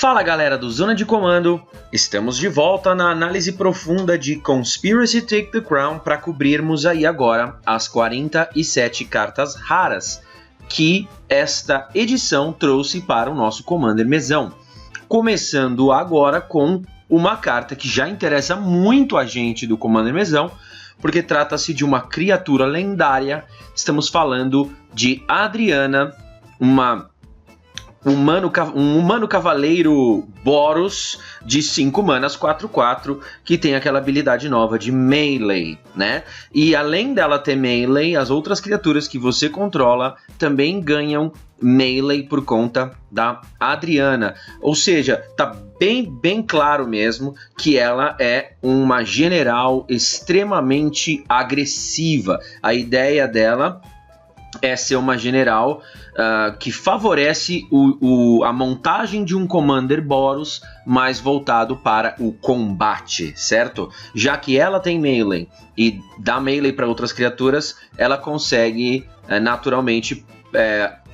Fala galera do Zona de Comando, estamos de volta na análise profunda de Conspiracy Take the Crown para cobrirmos aí agora as 47 cartas raras que esta edição trouxe para o nosso Commander Mesão. Começando agora com uma carta que já interessa muito a gente do Commander Mesão, porque trata-se de uma criatura lendária. Estamos falando de Adriana, um humano cavaleiro Boros de 5 manas 4/4, que tem aquela habilidade nova de Melee, né? E além dela ter Melee, as outras criaturas que você controla também ganham Melee por conta da Adriana. Ou seja, tá bem claro mesmo que ela é uma general extremamente agressiva. A ideia dela é ser uma general que favorece a montagem de um Commander Boros mais voltado para o combate, certo? Já que ela tem Melee e dá Melee para outras criaturas, ela consegue naturalmente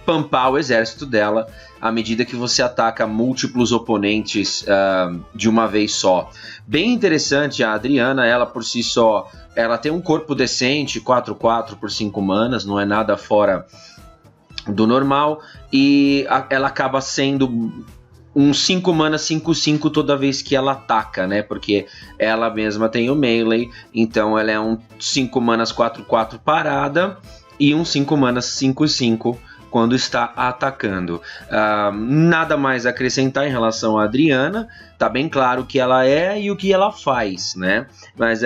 pampar o exército dela à medida que você ataca múltiplos oponentes de uma vez só. Bem interessante a Adriana, ela por si só, ela tem um corpo decente, 4/4 por 5 manas, não é nada fora do normal, e ela acaba sendo um 5 manas 5/5 toda vez que ela ataca, né? Porque ela mesma tem o Melee, então ela é um 5 manas 4/4 parada e um 5 manas 5/5 quando está atacando. Nada mais a acrescentar em relação a Adriana, tá bem claro o que ela é e o que ela faz, né? Mas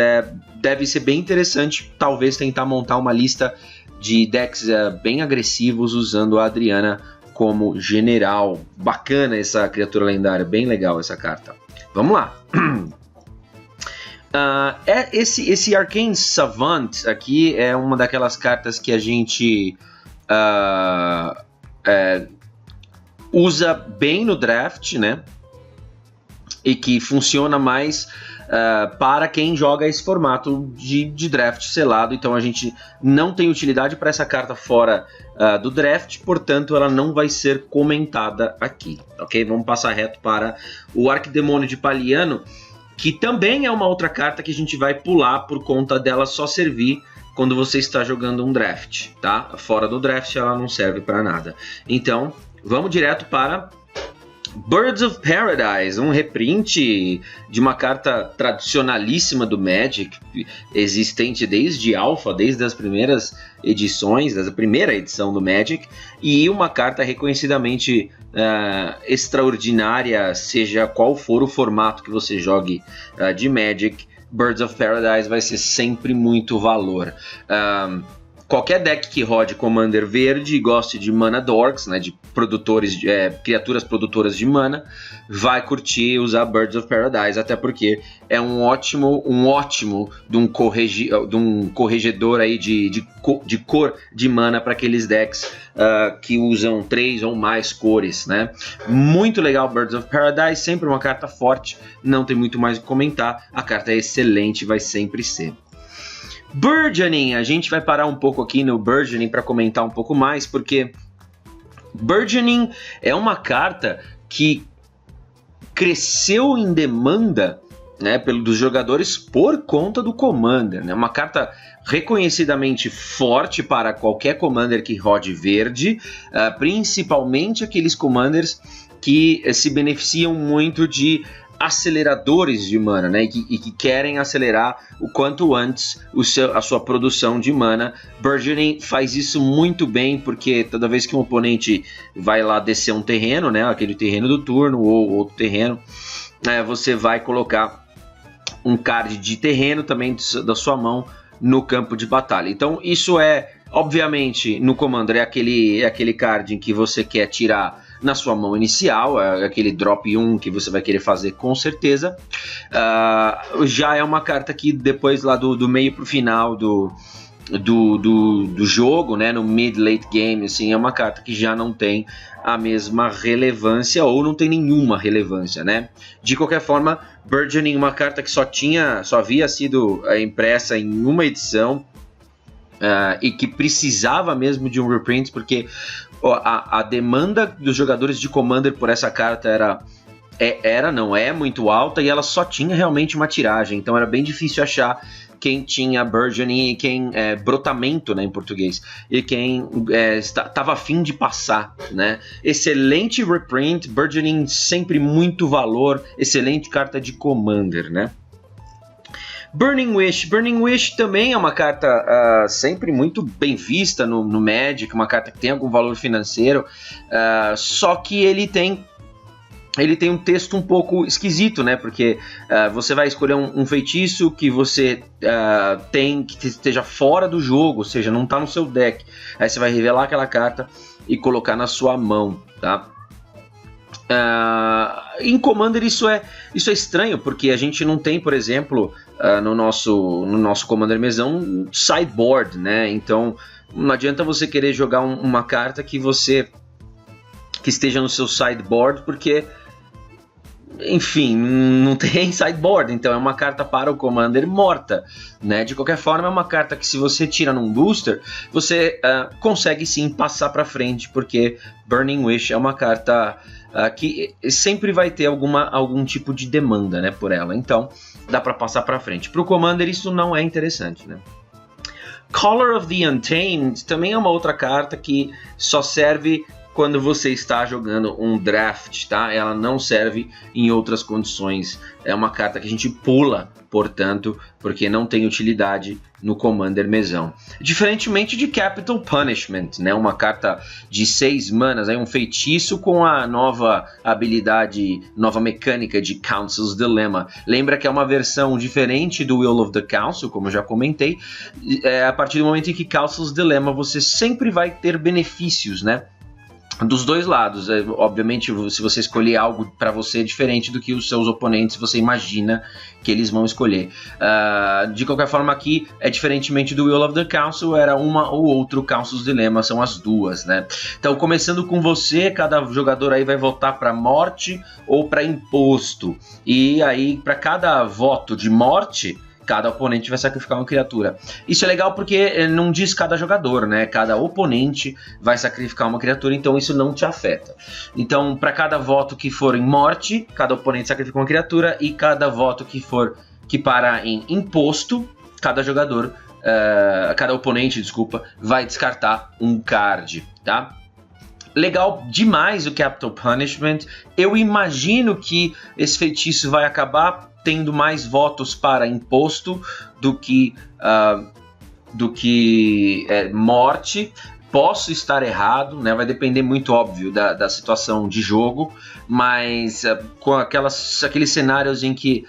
deve ser bem interessante, talvez tentar montar uma lista de decks bem agressivos usando a Adriana como general. Bacana essa criatura lendária, bem legal essa carta. Vamos lá. Esse Arcane Savant aqui é uma daquelas cartas que a gente usa bem no draft, né? E que funciona mais para quem joga esse formato de draft selado. Então a gente não tem utilidade para essa carta fora do draft, portanto ela não vai ser comentada aqui, ok? Vamos passar reto para o Arquidemônio de Paliano, que também é uma outra carta que a gente vai pular por conta dela só servir quando você está jogando um draft, tá? Fora do draft ela não serve para nada. Então, vamos direto para Birds of Paradise, um reprint de uma carta tradicionalíssima do Magic, existente desde Alpha, desde as primeiras edições, da primeira edição do Magic, e uma carta reconhecidamente extraordinária, seja qual for o formato que você jogue de Magic. Birds of Paradise vai ser sempre muito valor. Qualquer deck que rode Commander verde e goste de Mana Dorks, né, de criaturas produtoras de mana, vai curtir usar Birds of Paradise, até porque é um ótimo de um corregedor aí de cor de mana para aqueles decks que usam 3 ou mais cores, né? Muito legal Birds of Paradise, sempre uma carta forte, não tem muito mais o que comentar, a carta é excelente, vai sempre ser. Burgeoning, a gente vai parar um pouco aqui no Burgeoning para comentar um pouco mais, porque Burgeoning é uma carta que cresceu em demanda, né, dos jogadores por conta do Commander, né? Uma carta reconhecidamente forte para qualquer Commander que rode verde, principalmente aqueles Commanders que se beneficiam muito de aceleradores de mana, né, e que querem acelerar o quanto antes a sua produção de mana. Burgeoning faz isso muito bem, porque toda vez que um oponente vai lá descer um terreno, né, aquele terreno do turno ou outro terreno, você vai colocar um card de terreno também da sua mão no campo de batalha. Então isso obviamente, no Commander é aquele card em que você quer tirar na sua mão inicial, aquele drop 1 que você vai querer fazer com certeza. Já é uma carta que depois lá do meio pro final do jogo, né, no mid-late game, assim, é uma carta que já não tem a mesma relevância ou não tem nenhuma relevância, né? De qualquer forma, Burgeoning é uma carta que só havia sido impressa em uma edição, e que precisava mesmo de um reprint, porque a demanda dos jogadores de Commander por essa carta não é muito alta e ela só tinha realmente uma tiragem, então era bem difícil achar quem tinha Burgeoning e quem brotamento, né, em português, e quem estava afim de passar, né? Excelente reprint, Burgeoning sempre muito valor, excelente carta de Commander, né? Burning Wish também é uma carta sempre muito bem vista no Magic, uma carta que tem algum valor financeiro, só que ele tem um texto um pouco esquisito, né? Porque você vai escolher um feitiço que você tem que esteja fora do jogo, ou seja, não está no seu deck. Aí você vai revelar aquela carta e colocar na sua mão, tá? Em Commander isso é estranho, porque a gente não tem, por exemplo, no nosso Commander mesão, um sideboard, né? Então não adianta você querer jogar uma carta que esteja no seu sideboard, porque, enfim, não tem sideboard, então é uma carta para o Commander morta, né? De qualquer forma, é uma carta que, se você tira num booster, você consegue sim passar para frente, porque Burning Wish é uma carta que sempre vai ter algum tipo de demanda, né, por ela, então dá para passar para frente. Para o Commander isso não é interessante, né? Color of the Untamed também é uma outra carta que só serve quando você está jogando um draft, tá? Ela não serve em outras condições. É uma carta que a gente pula, portanto, porque não tem utilidade no Commander mesão. Diferentemente de Capital Punishment, né? Uma carta de 6 manas, aí um feitiço com a nova habilidade, nova mecânica de Council's Dilemma. Lembra que é uma versão diferente do Will of the Council, como eu já comentei. A partir do momento em que Council's Dilemma, você sempre vai ter benefícios, né? Dos dois lados. Obviamente, se você escolher algo para você diferente do que os seus oponentes, você imagina que eles vão escolher. De qualquer forma, aqui é diferentemente do Will of the Council, era uma ou outro Council's Dilemma, são as duas, né? Então, começando com você, cada jogador aí vai votar para morte ou para imposto. E aí, para cada voto de morte, cada oponente vai sacrificar uma criatura. Isso é legal porque não diz cada jogador, né? Cada oponente vai sacrificar uma criatura, então isso não te afeta. Então, para cada voto que for em morte, cada oponente sacrifica uma criatura, e cada voto que parar em imposto, cada oponente, vai descartar um card, tá? Legal demais o Capital Punishment. Eu imagino que esse feitiço vai acabar tendo mais votos para imposto do que morte. Posso estar errado, né? Vai depender muito, óbvio, da situação de jogo, mas com aqueles cenários em que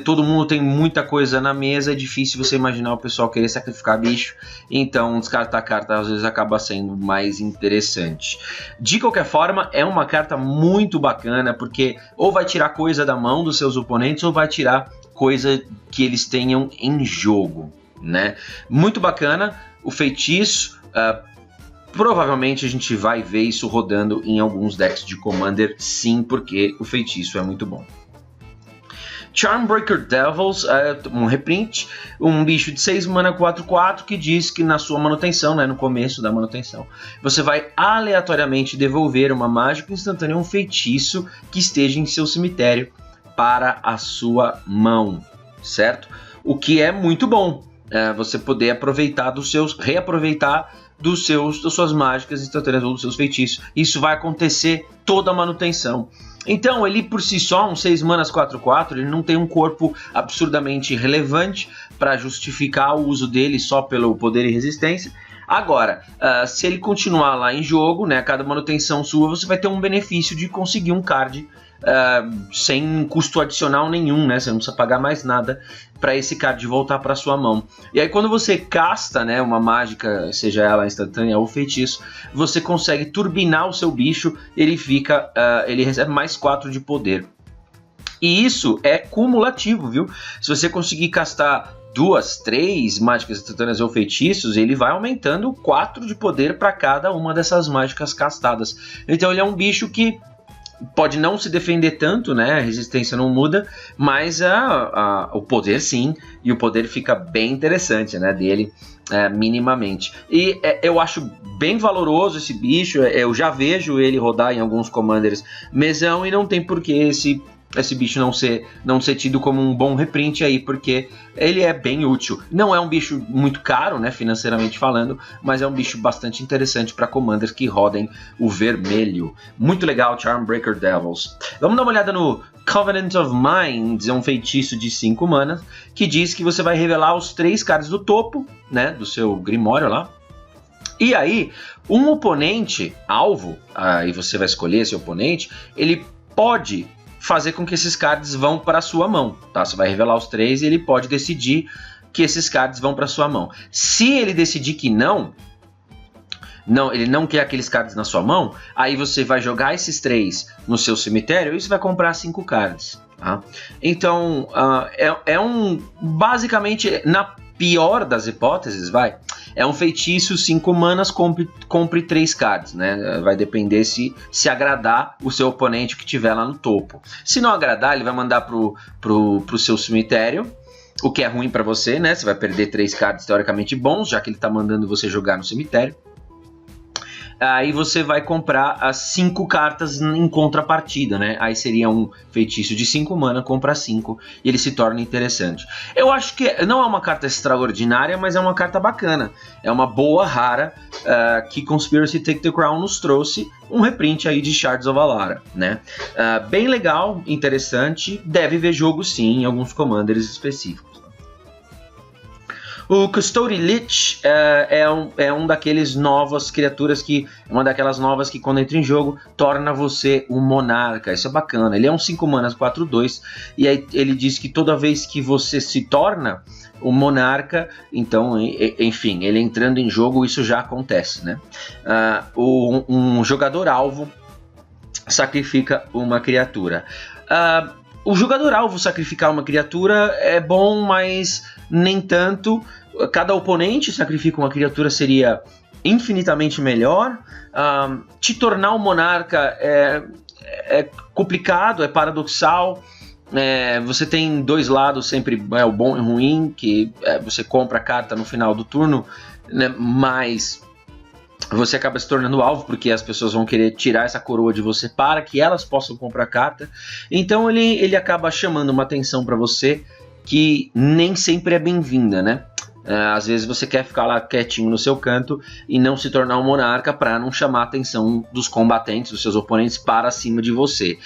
todo mundo tem muita coisa na mesa, é difícil você imaginar o pessoal querer sacrificar bicho, então descartar carta às vezes acaba sendo mais interessante. De qualquer forma, é uma carta muito bacana, porque ou vai tirar coisa da mão dos seus oponentes, ou vai tirar coisa que eles tenham em jogo, né? Muito bacana o feitiço. Provavelmente a gente vai ver isso rodando em alguns decks de Commander, sim, porque o feitiço é muito bom. Charmbreaker Devils, um reprint, um bicho de 6 mana 4/4 que diz que na sua manutenção, né, no começo da manutenção, você vai aleatoriamente devolver uma mágica instantânea, um feitiço que esteja em seu cemitério para a sua mão, certo? O que é muito bom, você poder reaproveitar das suas mágicas instantâneas ou dos seus feitiços. Isso vai acontecer toda a manutenção. Então, ele por si só, um 6 manas 4/4, ele não tem um corpo absurdamente relevante para justificar o uso dele só pelo poder e resistência. Agora, se ele continuar lá em jogo, né, cada manutenção sua, você vai ter um benefício de conseguir um card sem custo adicional nenhum, né? Você não precisa pagar mais nada para esse card voltar para sua mão. E aí, quando você casta, né, uma mágica, seja ela instantânea ou feitiço, você consegue turbinar o seu bicho, ele recebe mais 4 de poder. E isso é cumulativo, viu? Se você conseguir castar 2, 3 mágicas instantâneas ou feitiços, ele vai aumentando 4 de poder para cada uma dessas mágicas castadas. Então ele é um bicho que pode não se defender tanto, né? A resistência não muda, mas o poder sim, e o poder fica bem interessante, né? Dele, minimamente. E eu acho bem valoroso esse bicho, eu já vejo ele rodar em alguns commanders mesão, e não tem por que esse bicho não ser tido como um bom reprint aí, porque ele é bem útil. Não é um bicho muito caro, né, financeiramente falando, mas é um bicho bastante interessante para commanders que rodem o vermelho. Muito legal, Charmbreaker Devils. Vamos dar uma olhada no Covenant of Minds, é um feitiço de 5 manas, que diz que você vai revelar os 3 cards do topo, né, do seu Grimório lá. E aí, um oponente, alvo, aí você vai escolher esse oponente, ele pode fazer com que esses cards vão para a sua mão, tá? Você vai revelar os 3 e ele pode decidir que esses cards vão para a sua mão. Se ele decidir que não, ele não quer aqueles cards na sua mão, aí você vai jogar esses 3 no seu cemitério e você vai comprar 5 cards, tá? Então, basicamente, na pior das hipóteses, é um feitiço 5 manas, compre 3 cards, né? Vai depender se agradar o seu oponente que tiver lá no topo. Se não agradar, ele vai mandar pro seu cemitério, o que é ruim para você, né? Você vai perder 3 cards teoricamente bons, já que ele tá mandando você jogar no cemitério. Aí você vai comprar as 5 cartas em contrapartida, né? Aí seria um feitiço de 5 mana, compra 5 e ele se torna interessante. Eu acho que não é uma carta extraordinária, mas é uma carta bacana. É uma boa rara que Conspiracy Take the Crown nos trouxe um reprint aí de Shards of Alara, né? Bem legal, interessante, deve ver jogo sim em alguns commanders específicos. O Custody Lich é um daqueles novas criaturas uma daquelas novas que quando entra em jogo torna você um monarca. Isso é bacana. Ele é um 5 manas 4/2 e aí ele diz que toda vez que você se torna um monarca, então, enfim, ele entrando em jogo isso já acontece, né? Um jogador alvo sacrifica uma criatura. O jogador alvo sacrificar uma criatura é bom, mas nem tanto. Cada oponente sacrifica uma criatura seria infinitamente melhor. Te tornar um monarca é complicado, é paradoxal. Você tem 2 lados sempre, o bom e o ruim, que você compra a carta no final do turno, né, mas você acaba se tornando alvo, porque as pessoas vão querer tirar essa coroa de você para que elas possam comprar carta. Então ele acaba chamando uma atenção para você que nem sempre é bem-vinda, né? Às vezes você quer ficar lá quietinho no seu canto e não se tornar um monarca para não chamar a atenção dos combatentes, dos seus oponentes para cima de você.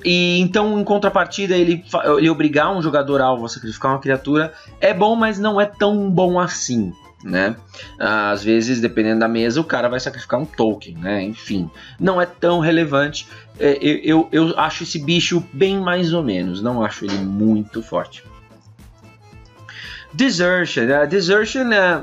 E então, em contrapartida, ele obrigar um jogador alvo a sacrificar uma criatura é bom, mas não é tão bom assim, né? Às vezes, dependendo da mesa, o cara vai sacrificar um token, né? Enfim, não é tão relevante. Eu acho esse bicho bem mais ou menos, não acho ele muito forte. Desertion. Desertion é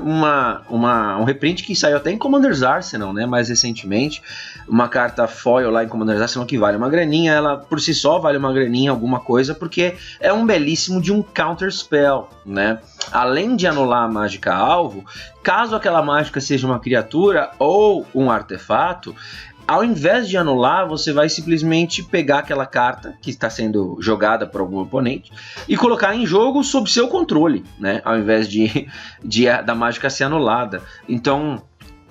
um reprint que saiu até em Commander's Arsenal, né, mais recentemente. Uma carta foil lá em Commander's Arsenal que vale uma graninha. Ela por si só vale uma graninha, alguma coisa, porque é um belíssimo de um counter spell, né? Além de anular a mágica alvo, caso aquela mágica seja uma criatura ou um artefato, ao invés de anular, você vai simplesmente pegar aquela carta que está sendo jogada por algum oponente e colocar em jogo sob seu controle, né? Ao invés da mágica ser anulada. Então,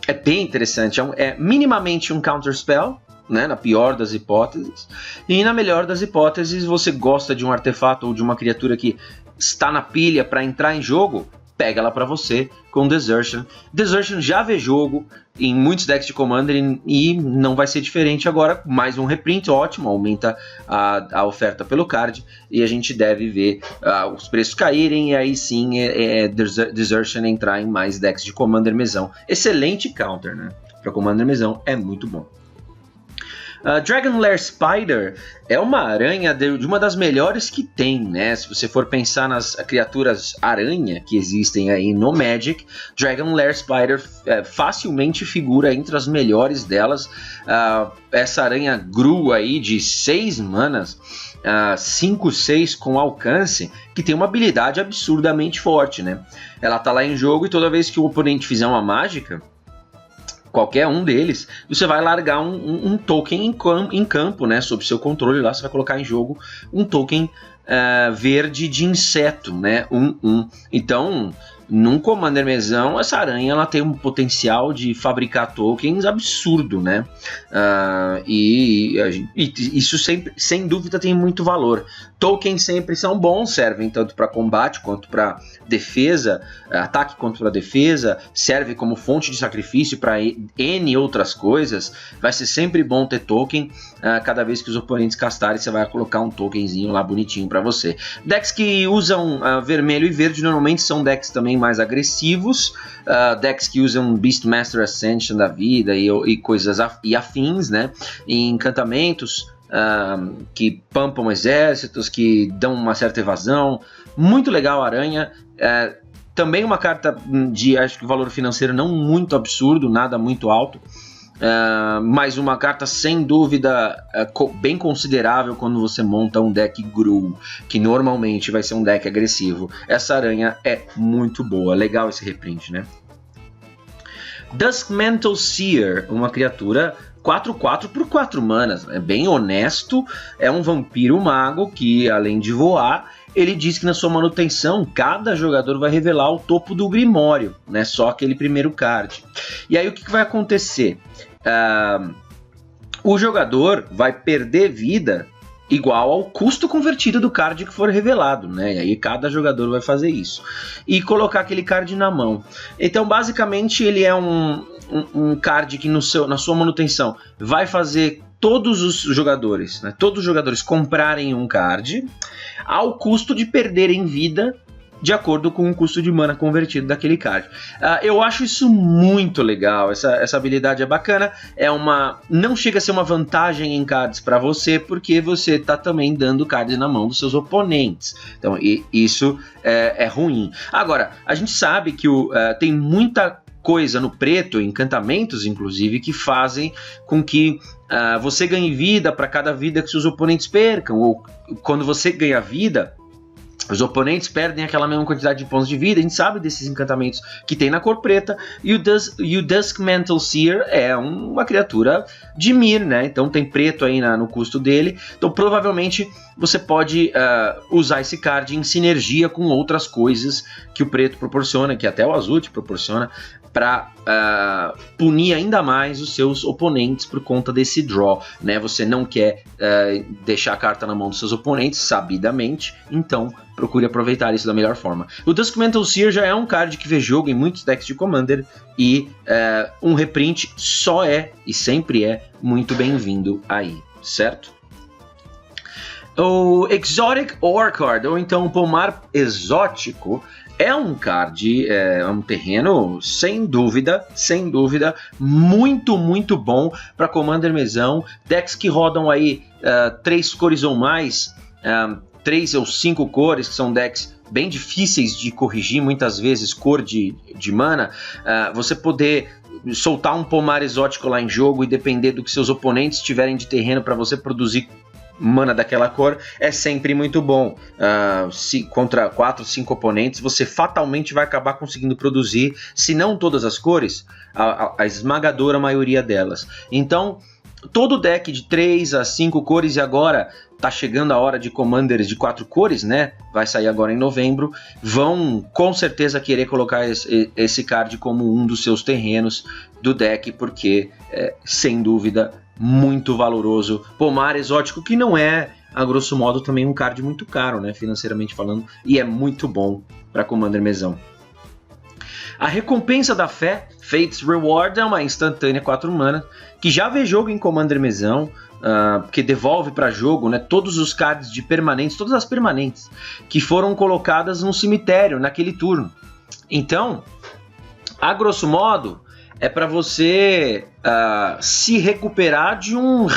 é bem interessante. É minimamente um counter spell, né? Na pior das hipóteses. E na melhor das hipóteses, você gosta de um artefato ou de uma criatura que está na pilha para entrar em jogo, pega ela para você com Desertion. Desertion já vê jogo em muitos decks de Commander e não vai ser diferente agora. Mais um reprint, ótimo, aumenta a oferta pelo card e a gente deve ver os preços caírem e aí sim Desertion entrar em mais decks de Commander mesão. Excelente counter, né? Para Commander mesão é muito bom. Dragon Lair Spider é uma aranha de uma das melhores que tem, né? Se você for pensar nas criaturas aranha que existem aí no Magic, Dragon Lair Spider facilmente figura entre as melhores delas. Essa aranha Gru aí de 6 manas, 5/6 com alcance, que tem uma habilidade absurdamente forte, né? Ela tá lá em jogo e toda vez que o oponente fizer uma mágica, qualquer um deles, você vai largar um token em campo, né? Sob seu controle lá, você vai colocar em jogo um token verde de inseto, né? Então, num Commander mesão, essa aranha ela tem um potencial de fabricar tokens absurdo, né? E isso sempre, sem dúvida, tem muito valor. Tokens sempre são bons, servem tanto para combate quanto para defesa, ataque quanto para defesa, serve como fonte de sacrifício para N outras coisas. Vai ser sempre bom ter token. Cada vez que os oponentes castarem, você vai colocar um tokenzinho lá bonitinho para você. Decks que usam vermelho e verde normalmente são decks também mais agressivos, decks que usam Beastmaster Ascension da vida e coisas e afins, né? E encantamentos que pumpam exércitos, que dão uma certa evasão. Muito legal a aranha. Também uma carta de, acho que, valor financeiro não muito absurdo, nada muito alto. Mas uma carta sem dúvida bem considerável quando você monta um deck Gruul, que normalmente vai ser um deck agressivo. Essa aranha é muito boa, legal esse reprint, né? Duskmantle Seer, uma criatura 4/4 por 4 manas, é bem honesto, é um vampiro mago que, além de voar, ele diz que na sua manutenção, cada jogador vai revelar o topo do Grimório, né? Só aquele primeiro card. E aí o que vai acontecer? O jogador vai perder vida igual ao custo convertido do card que for revelado, né? E aí cada jogador vai fazer isso. E colocar aquele card na mão. Então, basicamente, ele é um card que na sua manutenção vai fazer todos os jogadores, né? Todos os jogadores comprarem um card ao custo de perderem vida de acordo com o custo de mana convertido daquele card. Eu acho isso muito legal, essa habilidade é bacana, não chega a ser uma vantagem em cards para você, porque você está também dando cards na mão dos seus oponentes, então isso é ruim. Agora, a gente sabe que tem muita coisa no preto, encantamentos inclusive, que fazem com que você ganhe vida para cada vida que seus oponentes percam, ou quando você ganha vida, os oponentes perdem aquela mesma quantidade de pontos de vida. A gente sabe desses encantamentos que tem na cor preta. E o Duskmantle Seer é uma criatura de Mir, né? Então tem preto aí no custo dele. Então provavelmente você pode usar esse card em sinergia com outras coisas que o preto proporciona, que até o azul te proporciona, para punir ainda mais os seus oponentes por conta desse draw, né? Você não quer deixar a carta na mão dos seus oponentes, sabidamente, então procure aproveitar isso da melhor forma. O Duskmantle Seer já é um card que vê jogo em muitos decks de Commander e um reprint só e sempre é muito bem-vindo aí, certo? O Exotic Orchard, ou então o Pomar Exótico, é um card, é um terreno, sem dúvida, muito, muito bom para Commander mesão. Decks que rodam aí 3 cores ou mais, 3 ou 5 cores, que são decks bem difíceis de corrigir, muitas vezes cor de mana. Você poder soltar um Pomar Exótico lá em jogo e depender do que seus oponentes tiverem de terreno para você produzir mana daquela cor é sempre muito bom. Se contra 4 ou 5 oponentes, você fatalmente vai acabar conseguindo produzir, se não todas as cores, a esmagadora maioria delas. Então, todo deck de 3 a 5 cores, e agora tá chegando a hora de Commanders de 4 cores, né? Vai sair agora em novembro, vão com certeza querer colocar esse card como um dos seus terrenos do deck, porque sem dúvida muito valoroso. Pomar Exótico, que não é, a grosso modo, também um card muito caro, né, financeiramente falando, e é muito bom para Commander mesão. A Recompensa da Fé, Fate's Reward, é uma instantânea 4 mana, que já vê jogo em Commander mesão, que devolve para jogo, né, todos os cards de permanentes, todas as permanentes, que foram colocadas no cemitério naquele turno. Então, a grosso modo, é para você se recuperar de um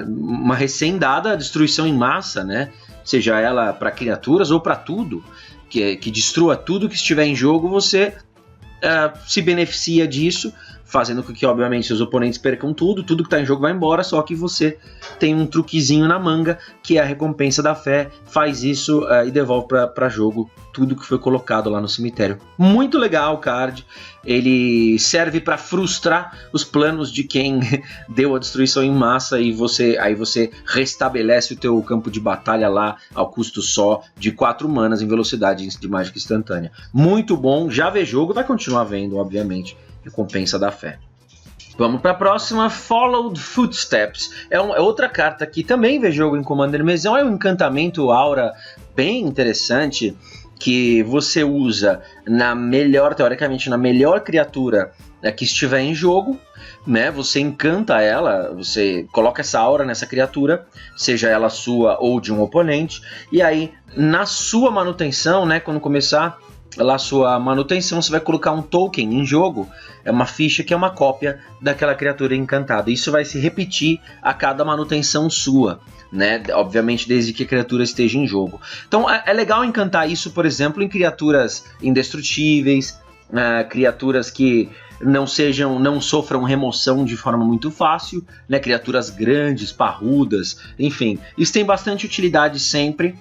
uma recém-dada destruição em massa, né? Seja ela para criaturas ou para tudo, que destrua tudo que estiver em jogo, você se beneficia disso fazendo com que, obviamente, seus oponentes percam tudo que está em jogo vai embora, só que você tem um truquezinho na manga, que é a recompensa da fé, faz isso e devolve para jogo tudo que foi colocado lá no cemitério. Muito legal o card, ele serve para frustrar os planos de quem deu a destruição em massa e aí você restabelece o teu campo de batalha lá ao custo só de 4 manas em velocidade de mágica instantânea. Muito bom, já vê jogo, vai continuar vendo, obviamente, recompensa da fé. Vamos para a próxima, Followed Footsteps. É outra carta que também vê jogo em Commander Mesão, é um encantamento aura bem interessante, que você usa teoricamente, na melhor criatura que estiver em jogo, né? Você encanta ela, você coloca essa aura nessa criatura, seja ela sua ou de um oponente, e aí na sua manutenção, né, quando começar lá a sua manutenção, você vai colocar um token em jogo, é uma ficha que é uma cópia daquela criatura encantada. Isso vai se repetir a cada manutenção sua, né? Obviamente desde que a criatura esteja em jogo. Então é legal encantar isso, por exemplo, em criaturas indestrutíveis, criaturas que não sofram remoção de forma muito fácil, né? Criaturas grandes, parrudas, enfim. Isso tem bastante utilidade sempre.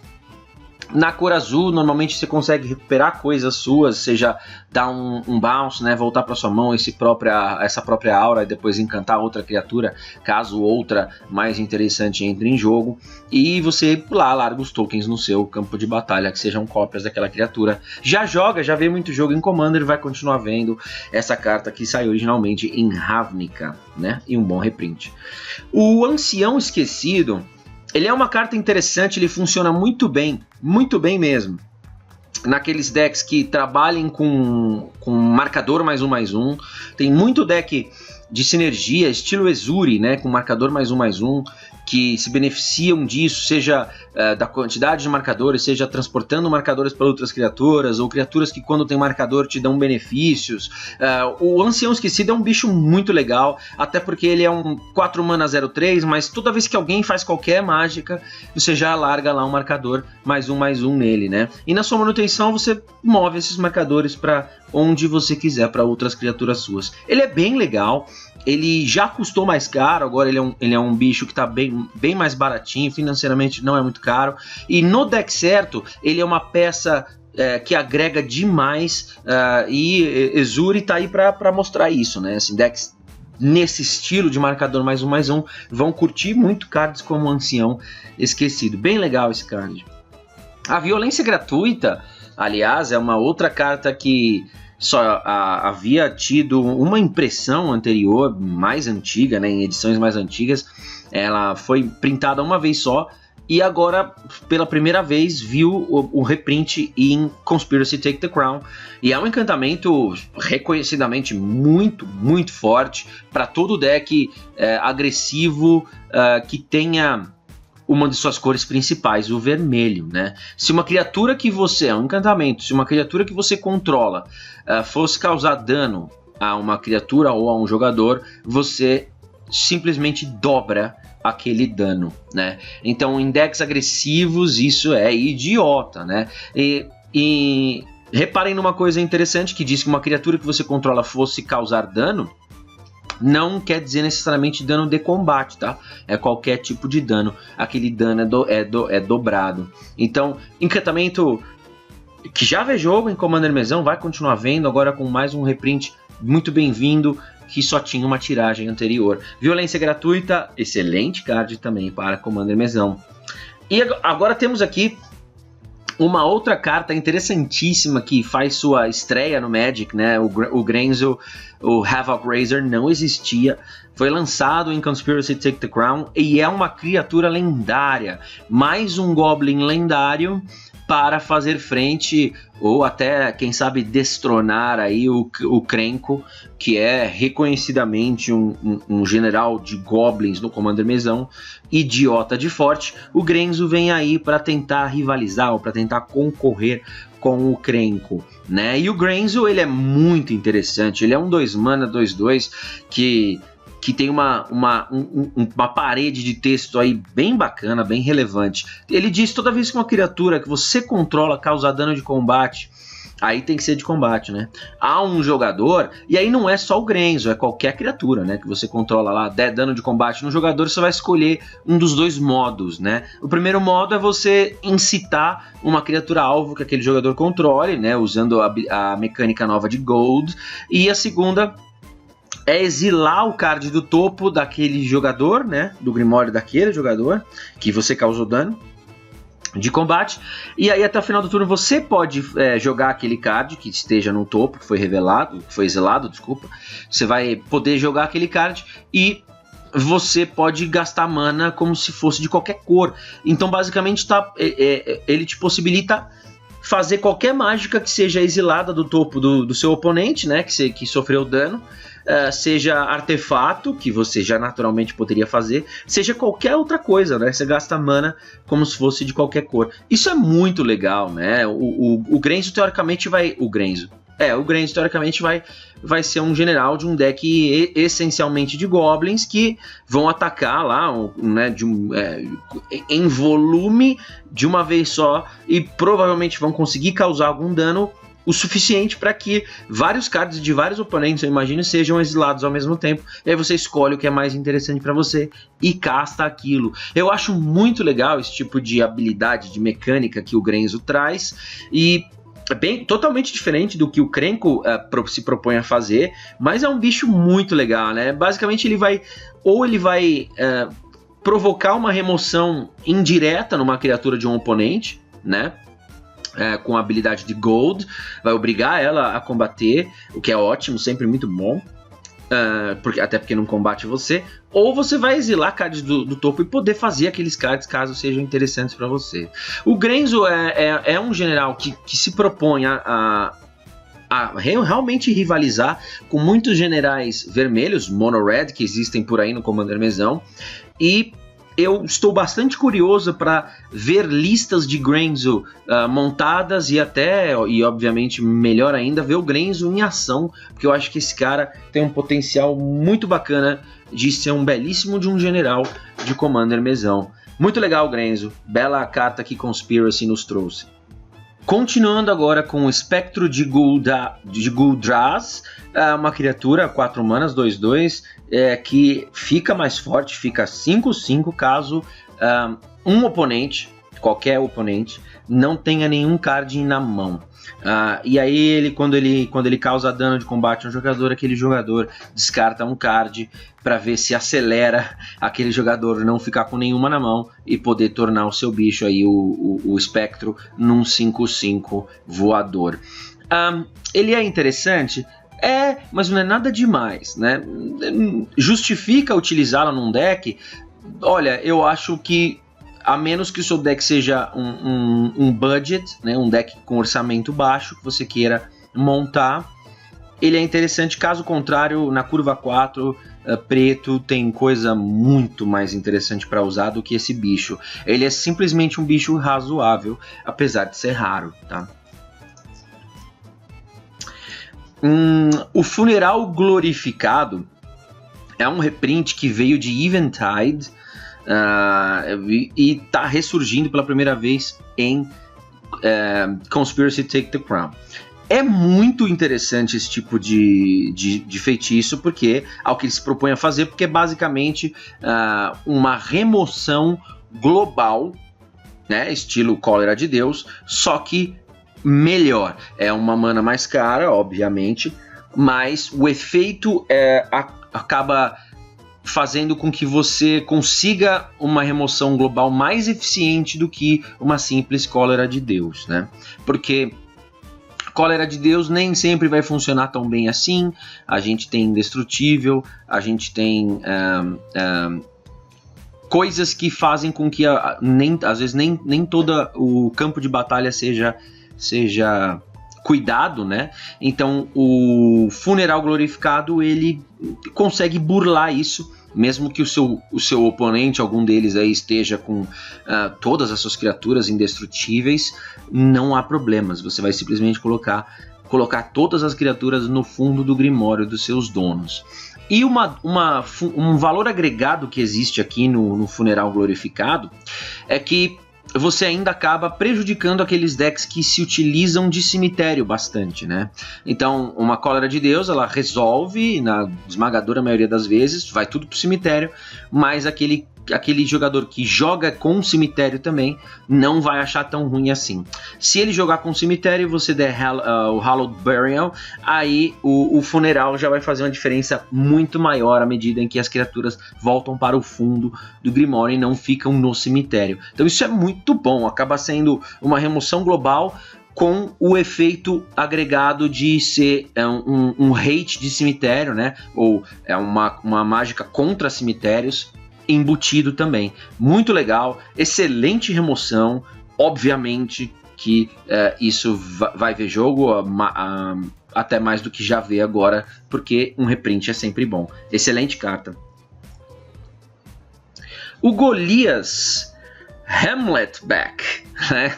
Na cor azul, normalmente você consegue recuperar coisas suas, seja dar um bounce, né, voltar para sua mão essa própria aura e depois encantar outra criatura, caso outra mais interessante entre em jogo. E você lá larga os tokens no seu campo de batalha, que sejam cópias daquela criatura. Já vê muito jogo em Commander, vai continuar vendo essa carta que saiu originalmente em Ravnica, né, e um bom reprint. O Ancião Esquecido, ele é uma carta interessante, ele funciona muito bem mesmo, naqueles decks que trabalhem com marcador +1/+1, tem muito deck de sinergia, estilo Ezuri, né, com marcador +1/+1, que se beneficiam disso, seja da quantidade de marcadores, seja transportando marcadores para outras criaturas, ou criaturas que quando tem marcador te dão benefícios. O Ancião Esquecido é um bicho muito legal, até porque ele é um 4 mana 0/3, mas toda vez que alguém faz qualquer mágica, você já larga lá um marcador +1/+1 nele, né? E na sua manutenção você move esses marcadores para onde você quiser, para outras criaturas suas. Ele é bem legal. Ele já custou mais caro, agora ele é um bicho que está bem mais baratinho, financeiramente não é muito caro. E no deck certo, ele é uma peça que agrega demais, e Ezuri está aí para mostrar isso, né? Assim, decks nesse estilo de marcador +1/+1 vão curtir muito cards como Ancião Esquecido. Bem legal esse card. A Violência Gratuita, aliás, é uma outra carta que só havia tido uma impressão anterior, mais antiga, né, em edições mais antigas. Ela foi printada uma vez só e agora, pela primeira vez, viu o reprint em Conspiracy Take the Crown. E é um encantamento reconhecidamente muito, muito forte para todo deck agressivo que tenha uma de suas cores principais, o vermelho, né? Se uma criatura que você... É um encantamento. Se uma criatura que você controla fosse causar dano a uma criatura ou a um jogador, você simplesmente dobra aquele dano, né? Então, em decks agressivos, isso é idiota, né? E reparem numa coisa interessante que diz que uma criatura que você controla fosse causar dano, não quer dizer necessariamente dano de combate, tá? É qualquer tipo de dano. Aquele dano é dobrado. Então, encantamento que já vê jogo em Commander Mesão, vai continuar vendo, agora com mais um reprint muito bem-vindo, que só tinha uma tiragem anterior. Violência Gratuita, excelente card também para Commander Mesão. E agora temos aqui uma outra carta interessantíssima que faz sua estreia no Magic, né? O Grenzo, o Havoc Razor, não existia. Foi lançado em Conspiracy Take the Crown e é uma criatura lendária. Mais um Goblin lendário para fazer frente ou até, quem sabe, destronar aí o Krenko, que é reconhecidamente um general de Goblins no Commander Mesão, idiota de forte. O Grenzo vem aí para tentar rivalizar ou para tentar concorrer com o Krenko, né? E o Grenzo, ele é muito interessante, ele é um 2 mana, 2/2, que tem uma parede de texto aí bem bacana, bem relevante. Ele diz: toda vez que uma criatura que você controla causa dano de combate, Aí tem que ser de combate, né? Há um jogador, e aí não é só o Grenzo, é qualquer criatura, né? Que você controla lá, dano de combate no jogador, você vai escolher um dos dois modos, né? O primeiro modo é você incitar uma criatura alvo que aquele jogador controle, né? Usando a mecânica nova de Gold. E a segunda é exilar o card do topo daquele jogador, né? Do Grimório daquele jogador que você causou dano de combate, e aí até o final do turno você pode jogar aquele card que esteja no topo, que foi revelado, que foi exilado, desculpa. Você vai poder jogar aquele card e você pode gastar mana como se fosse de qualquer cor. Então basicamente ele te possibilita fazer qualquer mágica que seja exilada do topo do seu oponente, né, que sofreu dano, seja artefato, que você já naturalmente poderia fazer, seja qualquer outra coisa, né, você gasta mana como se fosse de qualquer cor. Isso é muito legal, né, o Grenzo teoricamente vai... O Grenzo teoricamente vai ser um general de um deck essencialmente de goblins que vão atacar lá, né, em volume de uma vez só e provavelmente vão conseguir causar algum dano o suficiente para que vários cards de vários oponentes, eu imagino, sejam exilados ao mesmo tempo. E aí você escolhe o que é mais interessante para você e casta aquilo. Eu acho muito legal esse tipo de habilidade, de mecânica que o Grenzo traz, e é totalmente diferente do que o Krenko se propõe a fazer, mas é um bicho muito legal, né? Basicamente ele vai provocar uma remoção indireta numa criatura de um oponente, né? Com a habilidade de Gold, vai obrigar ela a combater, o que é ótimo, sempre muito bom. Até porque não combate você, ou você vai exilar cards do topo e poder fazer aqueles cards caso sejam interessantes para você. O Grenzo é um general que se propõe a realmente rivalizar com muitos generais vermelhos, mono red, que existem por aí no Commander Mesão, e eu estou bastante curioso para ver listas de Grenzo montadas e obviamente melhor ainda, ver o Grenzo em ação, porque eu acho que esse cara tem um potencial muito bacana de ser um belíssimo de um general de Commander Mesão. Muito legal o Grenzo, bela carta que Conspiracy nos trouxe. Continuando agora com o Espectro de Guldraz, uma criatura 4 manas, 2/2, que fica mais forte, fica 5/5 caso um oponente, qualquer oponente, não tenha nenhum card na mão. E aí quando ele causa dano de combate a um jogador, aquele jogador descarta um card para ver se acelera aquele jogador não ficar com nenhuma na mão e poder tornar o seu bicho aí, o espectro, num 5/5 voador. Ele é interessante? Mas não é nada demais, né? Justifica utilizá-lo num deck? Olha, eu acho que a menos que o seu deck seja um budget, né, um deck com orçamento baixo que você queira montar, ele é interessante. Caso contrário, na curva 4, preto tem coisa muito mais interessante para usar do que esse bicho. Ele é simplesmente um bicho razoável, apesar de ser raro, tá? O Funeral Glorificado é um reprint que veio de Eventide, e está ressurgindo pela primeira vez em Conspiracy Take the Crown. É muito interessante esse tipo de feitiço, porque ao que ele se propõe a fazer, porque é basicamente uma remoção global, né, estilo Cólera de Deus, só que melhor. É uma mana mais cara, obviamente, mas o efeito acaba fazendo com que você consiga uma remoção global mais eficiente do que uma simples Cólera de Deus, né? Porque Cólera de Deus nem sempre vai funcionar tão bem assim. A gente tem Indestrutível, a gente tem coisas que fazem com que às vezes nem todo o campo de batalha seja cuidado, né? Então o Funeral Glorificado, ele consegue burlar isso, mesmo que o seu oponente, algum deles aí, esteja com todas as suas criaturas indestrutíveis, não há problemas. Você vai simplesmente colocar todas as criaturas no fundo do Grimório dos seus donos. E um valor agregado que existe aqui no Funeral Glorificado é que você ainda acaba prejudicando aqueles decks que se utilizam de cemitério bastante, né? Então, uma Cólera de Deus, ela resolve, na esmagadora maioria das vezes, vai tudo pro cemitério, mas aquele jogador que joga com cemitério também não vai achar tão ruim assim. Se ele jogar com cemitério e você der o Hallowed Burial, aí o funeral já vai fazer uma diferença muito maior à medida em que as criaturas voltam para o fundo do Grimório e não ficam no cemitério. Então isso é muito bom, acaba sendo uma remoção global com o efeito agregado de ser um hate de cemitério, né? Ou é uma mágica contra cemitérios embutido também. Muito legal, excelente remoção. Obviamente que isso vai ver jogo até mais do que já vê agora, porque um reprint é sempre bom. Excelente carta. O Golias Hamletback, né?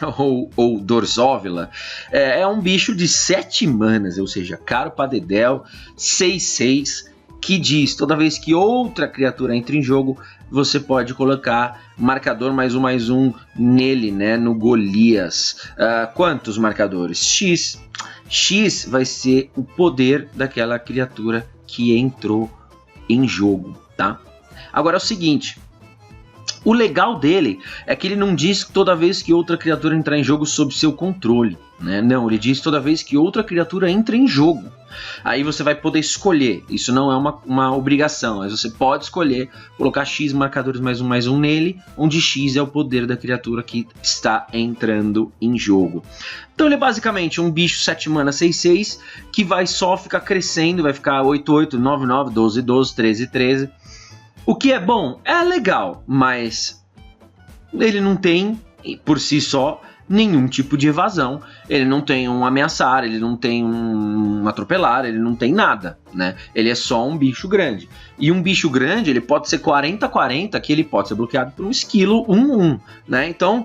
ou Dorzóvila, é um bicho de 7 manas, ou seja, caro pra dedéu, 6/6, que diz, toda vez que outra criatura entra em jogo, você pode colocar marcador +1/+1 nele, né, no Golias. Quantos marcadores? X. X vai ser o poder daquela criatura que entrou em jogo, tá? Agora é o seguinte, o legal dele é que ele não diz uma vez que outra criatura entrar em jogo sob seu controle, né? Não, ele diz toda vez que outra criatura entra em jogo. Aí você vai poder escolher, isso não é uma obrigação, mas você pode escolher colocar X marcadores +1/+1 nele, onde X é o poder da criatura que está entrando em jogo. Então ele é basicamente um bicho 7 mana 6/6, que vai só ficar crescendo, vai ficar 8/8, 9/9, 12/12, 13/13. O que é bom, é legal, mas ele não tem, por si só, nenhum tipo de evasão. Ele não tem um ameaçar, ele não tem um atropelar, ele não tem nada, né? Ele é só um bicho grande. E um bicho grande, ele pode ser 40/40, que ele pode ser bloqueado por um esquilo 1/1, né? Então,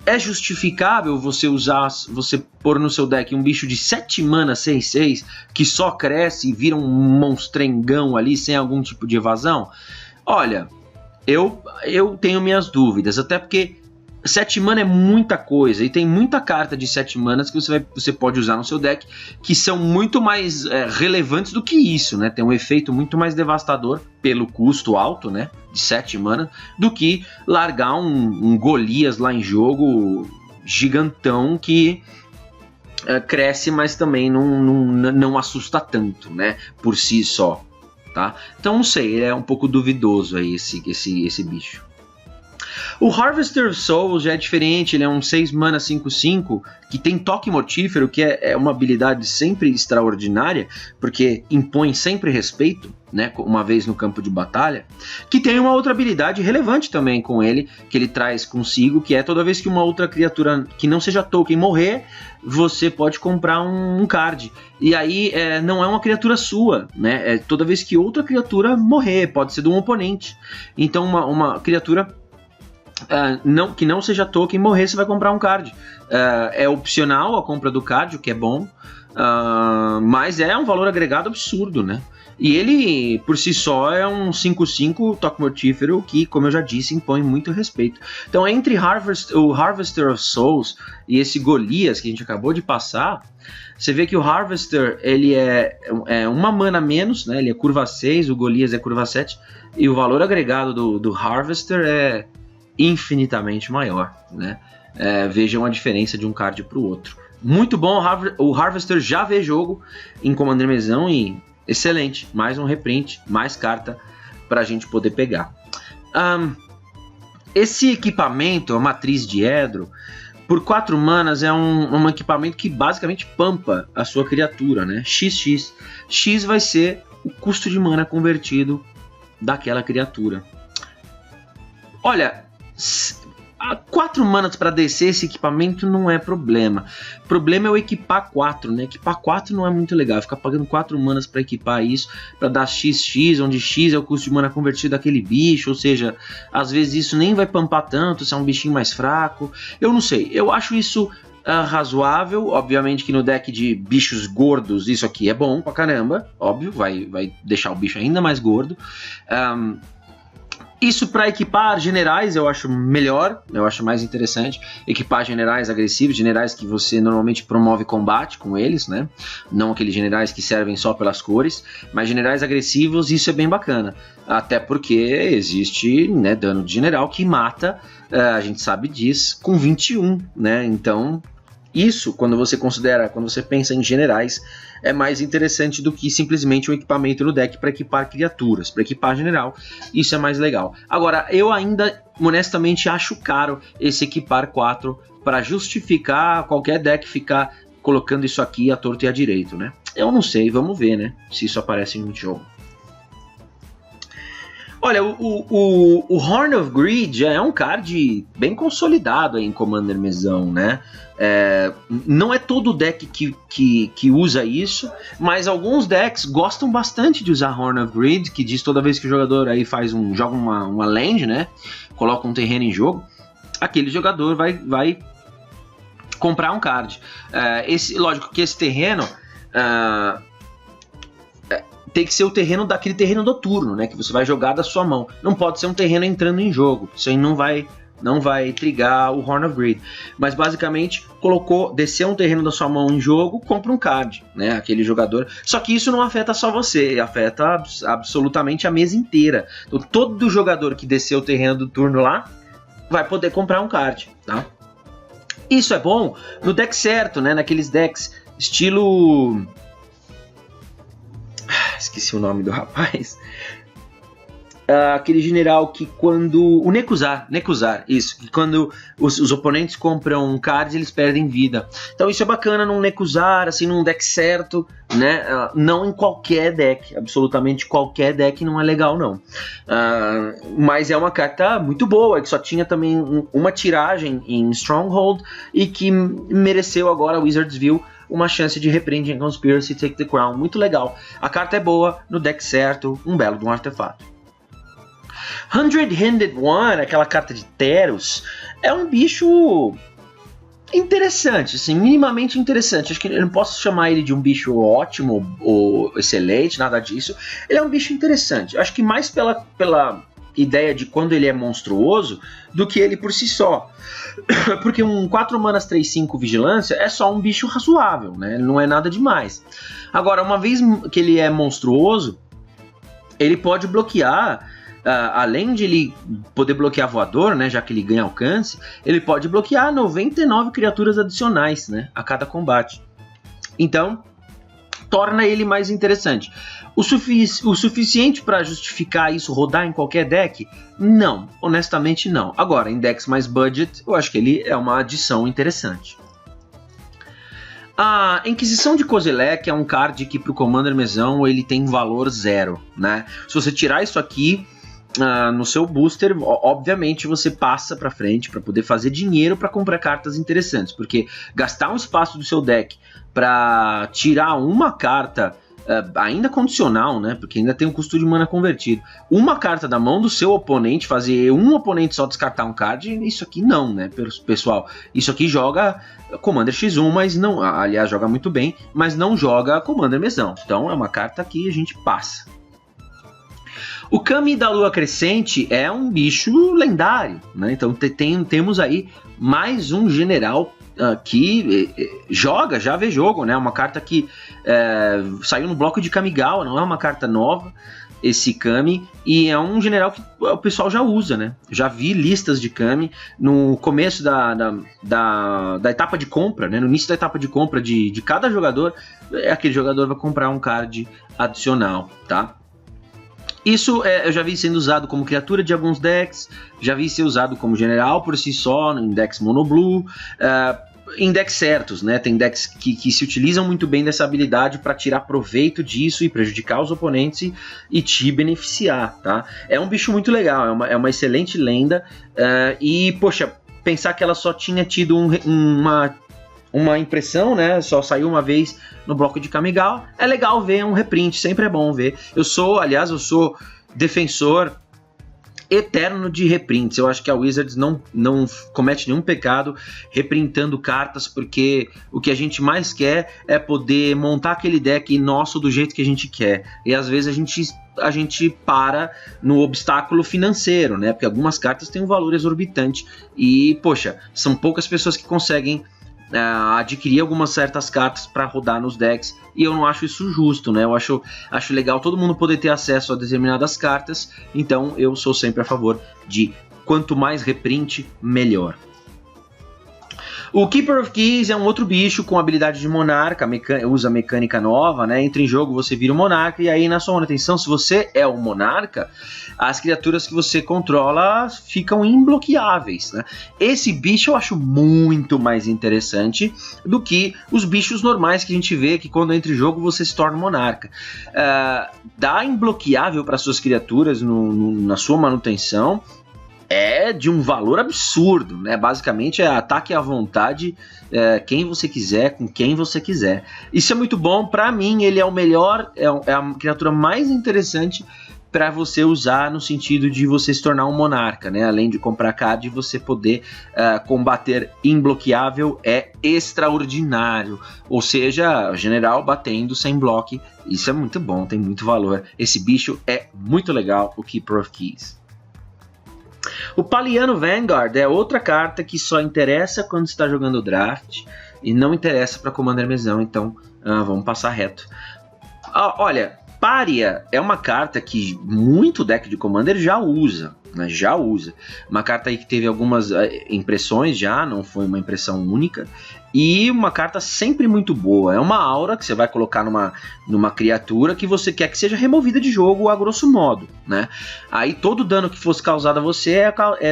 é justificável você pôr no seu deck um bicho de 7 mana 6/6, que só cresce e vira um monstrengão ali, sem algum tipo de evasão? Olha, eu tenho minhas dúvidas, até porque 7 mana é muita coisa, e tem muita carta de 7 manas que você pode usar no seu deck, que são muito mais relevantes do que isso, né? Tem um efeito muito mais devastador pelo custo alto, né? De 7 mana, do que largar um Golias lá em jogo gigantão que cresce, mas também não assusta tanto, né? Por si só. Tá? Então não sei, é um pouco duvidoso aí esse bicho. O Harvester of Souls já é diferente, ele é um 6 mana 5/5 que tem toque mortífero, que é uma habilidade sempre extraordinária, porque impõe sempre respeito, né, uma vez no campo de batalha, que tem uma outra habilidade relevante também com ele, que ele traz consigo, que é toda vez que uma outra criatura que não seja token morrer, você pode comprar um card. E aí não é uma criatura sua, né? É toda vez que outra criatura morrer, pode ser de um oponente. Então uma criatura que não seja token morrer, você vai comprar um card. É opcional a compra do card, o que é bom, mas é um valor agregado absurdo, né? E ele, por si só, é um 5/5 toque mortífero que, como eu já disse, impõe muito respeito. Então, entre o Harvester of Souls e esse Golias que a gente acabou de passar, você vê que o Harvester ele é uma mana menos, né? Ele é curva 6, o Golias é curva 7, e o valor agregado do Harvester é infinitamente maior, né? Vejam a diferença de um card para o outro. Muito bom, o Harvester já vê jogo em Commander Mesão e excelente, mais um reprint, mais carta para a gente poder pegar. Esse equipamento, a Matriz de Edro, por 4 manas é um equipamento que basicamente pampa a sua criatura, né? XX. X vai ser o custo de mana convertido daquela criatura. Olha, 4 manas para descer esse equipamento não é problema. O problema é o equipar 4, né? Equipar 4 não é muito legal. Ficar pagando 4 manas para equipar isso, para dar XX, onde X é o custo de mana convertido daquele bicho. Ou seja, às vezes isso nem vai pampar tanto, se é um bichinho mais fraco. Eu não sei. Eu acho isso razoável. Obviamente que no deck de bichos gordos isso aqui é bom pra caramba. Óbvio, vai deixar o bicho ainda mais gordo. Isso para equipar generais eu acho melhor, eu acho mais interessante. Equipar generais agressivos, generais que você normalmente promove combate com eles, né? Não aqueles generais que servem só pelas cores, mas generais agressivos, isso é bem bacana. Até porque existe, né, dano de general que mata, a gente sabe disso, com 21, né? Então, isso, quando você pensa em generais, é mais interessante do que simplesmente um equipamento no deck para equipar criaturas, para equipar general, isso é mais legal. Agora, eu ainda, honestamente, acho caro esse equipar 4 para justificar qualquer deck ficar colocando isso aqui à torto e à direito, né? Eu não sei, vamos ver, né, se isso aparece no jogo. Olha, o Horn of Greed já é um card bem consolidado aí em Commander mesão, né? Não é todo deck que usa isso, mas alguns decks gostam bastante de usar Horn of Greed, que diz toda vez que o jogador aí joga uma land, né? Coloca um terreno em jogo, aquele jogador vai comprar um card. Lógico que esse terreno... tem que ser o terreno daquele terreno do turno, né? Que você vai jogar da sua mão. Não pode ser um terreno entrando em jogo. Isso aí não vai trigar o Horn of Greed. Mas basicamente desceu um terreno da sua mão em jogo, compra um card, né? Aquele jogador. Só que isso não afeta só você, afeta absolutamente a mesa inteira. Então todo jogador que desceu o terreno do turno lá vai poder comprar um card, tá? Isso é bom no deck certo, né? Naqueles decks estilo... Esqueci o nome do rapaz. Aquele general que quando... O Nekuzar, isso. Que quando os oponentes compram cards, eles perdem vida. Então isso é bacana num Nekuzar, assim, num deck certo, né? Não em qualquer deck. Absolutamente qualquer deck não é legal, não. Mas é uma carta muito boa, que só tinha também uma tiragem em Stronghold e que mereceu agora a Wizards View uma chance de Reprint Conspiracy Take the Crown. Muito legal. A carta é boa, no deck certo, um belo de um artefato. 100-Handed One, aquela carta de Teros, é um bicho interessante, assim, minimamente interessante. Acho que eu não posso chamar ele de um bicho ótimo ou excelente, nada disso. Ele é um bicho interessante. Acho que mais pela ideia de quando ele é monstruoso do que ele por si só. Porque um 4 manas 3/5 vigilância é só um bicho razoável, né? Ele não é nada demais. Agora, uma vez que ele é monstruoso, ele pode bloquear, além de ele poder bloquear voador, né, já que ele ganha alcance, ele pode bloquear 99 criaturas adicionais, né, a cada combate. Então, torna ele mais interessante. O suficiente para justificar isso rodar em qualquer deck? Não, honestamente não. Agora, em decks mais budget, eu acho que ele é uma adição interessante. A Inquisição de Kozilek é um card que para o Commander mesão ele tem valor 0, né? Se você tirar isso aqui no seu booster, obviamente você passa para frente para poder fazer dinheiro para comprar cartas interessantes, porque gastar um espaço do seu deck para tirar uma carta ainda condicional, né? Porque ainda tem um custo de mana convertido. Uma carta da mão do seu oponente, fazer um oponente só descartar um card, isso aqui não, né, pessoal? Isso aqui joga Commander X1, mas não, aliás, joga muito bem, mas não joga Commander mesão. Então é uma carta que a gente passa. O Kami da Lua Crescente é um bicho lendário, né? Então temos aí mais um general que já vê jogo, né? Uma carta que saiu no bloco de Kamigawa, não é uma carta nova, esse Kami, e é um general que o pessoal já usa, né? Já vi listas de Kami no começo da etapa de compra, né? No início da etapa de compra de cada jogador, aquele jogador vai comprar um card adicional, tá? Isso eu já vi sendo usado como criatura de alguns decks, já vi ser usado como general por si só, em decks mono-blue, em decks certos, né? Tem decks que se utilizam muito bem dessa habilidade para tirar proveito disso e prejudicar os oponentes e te beneficiar, tá? É um bicho muito legal, é uma excelente lenda, e, poxa, pensar que ela só tinha tido uma impressão, né? Só saiu uma vez no bloco de Kamigawa. É legal ver um reprint, sempre é bom ver. Eu sou defensor eterno de reprints. Eu acho que a Wizards não comete nenhum pecado reprintando cartas, porque o que a gente mais quer é poder montar aquele deck nosso do jeito que a gente quer. E às vezes a gente para no obstáculo financeiro, né? Porque algumas cartas têm um valor exorbitante e, poxa, são poucas pessoas que conseguem adquirir algumas certas cartas para rodar nos decks, e eu não acho isso justo, né? Eu acho legal todo mundo poder ter acesso a determinadas cartas, então eu sou sempre a favor de quanto mais reprint, melhor. O Keeper of Keys é um outro bicho com habilidade de monarca, usa mecânica nova, né? Entra em jogo, você vira o monarca, e aí na sua manutenção, se você é o monarca, as criaturas que você controla ficam imbloqueáveis, né? Esse bicho eu acho muito mais interessante do que os bichos normais que a gente vê, que quando entra em jogo você se torna monarca. Dar imbloqueável para suas criaturas na sua manutenção é de um valor absurdo, né? Basicamente é ataque à vontade, quem você quiser, com quem você quiser. Isso é muito bom, para mim ele é o melhor, é a criatura mais interessante para você usar no sentido de você se tornar um monarca, né? Além de comprar card, você poder combater imbloqueável é extraordinário. Ou seja, general batendo sem bloque, isso é muito bom, tem muito valor. Esse bicho é muito legal, o Keeper of Keys. O Paliano Vanguard é outra carta que só interessa quando está jogando draft e não interessa para Commander mesão, então vamos passar reto. Olha, Pária é uma carta que muito deck de Commander já usa, né? Já usa. Uma carta aí que teve algumas impressões já, não foi uma impressão única. E uma carta sempre muito boa. É uma aura que você vai colocar numa criatura que você quer que seja removida de jogo a grosso modo, né? Aí todo dano que fosse causado a você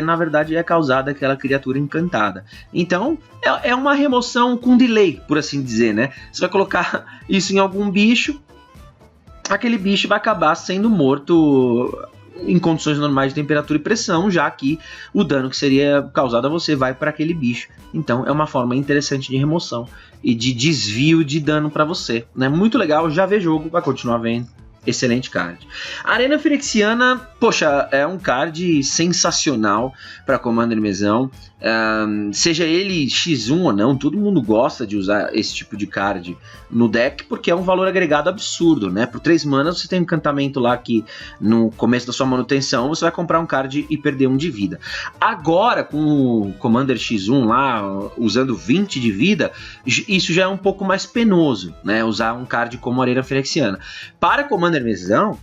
na verdade é causado àquela criatura encantada. Então é uma remoção com delay, por assim dizer, né? Você vai colocar isso em algum bicho, aquele bicho vai acabar sendo morto em condições normais de temperatura e pressão, já que o dano que seria causado a você vai para aquele bicho. Então é uma forma interessante de remoção e de desvio de dano para você, né? Muito legal, já vê jogo, vai continuar vendo. Excelente card. Arena Phyrexiana, poxa, é um card sensacional para Commander mesão. Seja ele X1 ou não, todo mundo gosta de usar esse tipo de card no deck, porque é um valor agregado absurdo, né? Por 3 manas você tem um encantamento lá que no começo da sua manutenção você vai comprar um card e perder 1 de vida. Agora com o Commander X1 lá, usando 20 de vida, isso já é um pouco mais penoso, né? Usar um card como Arena Phyrexiana. Para Commander mesão,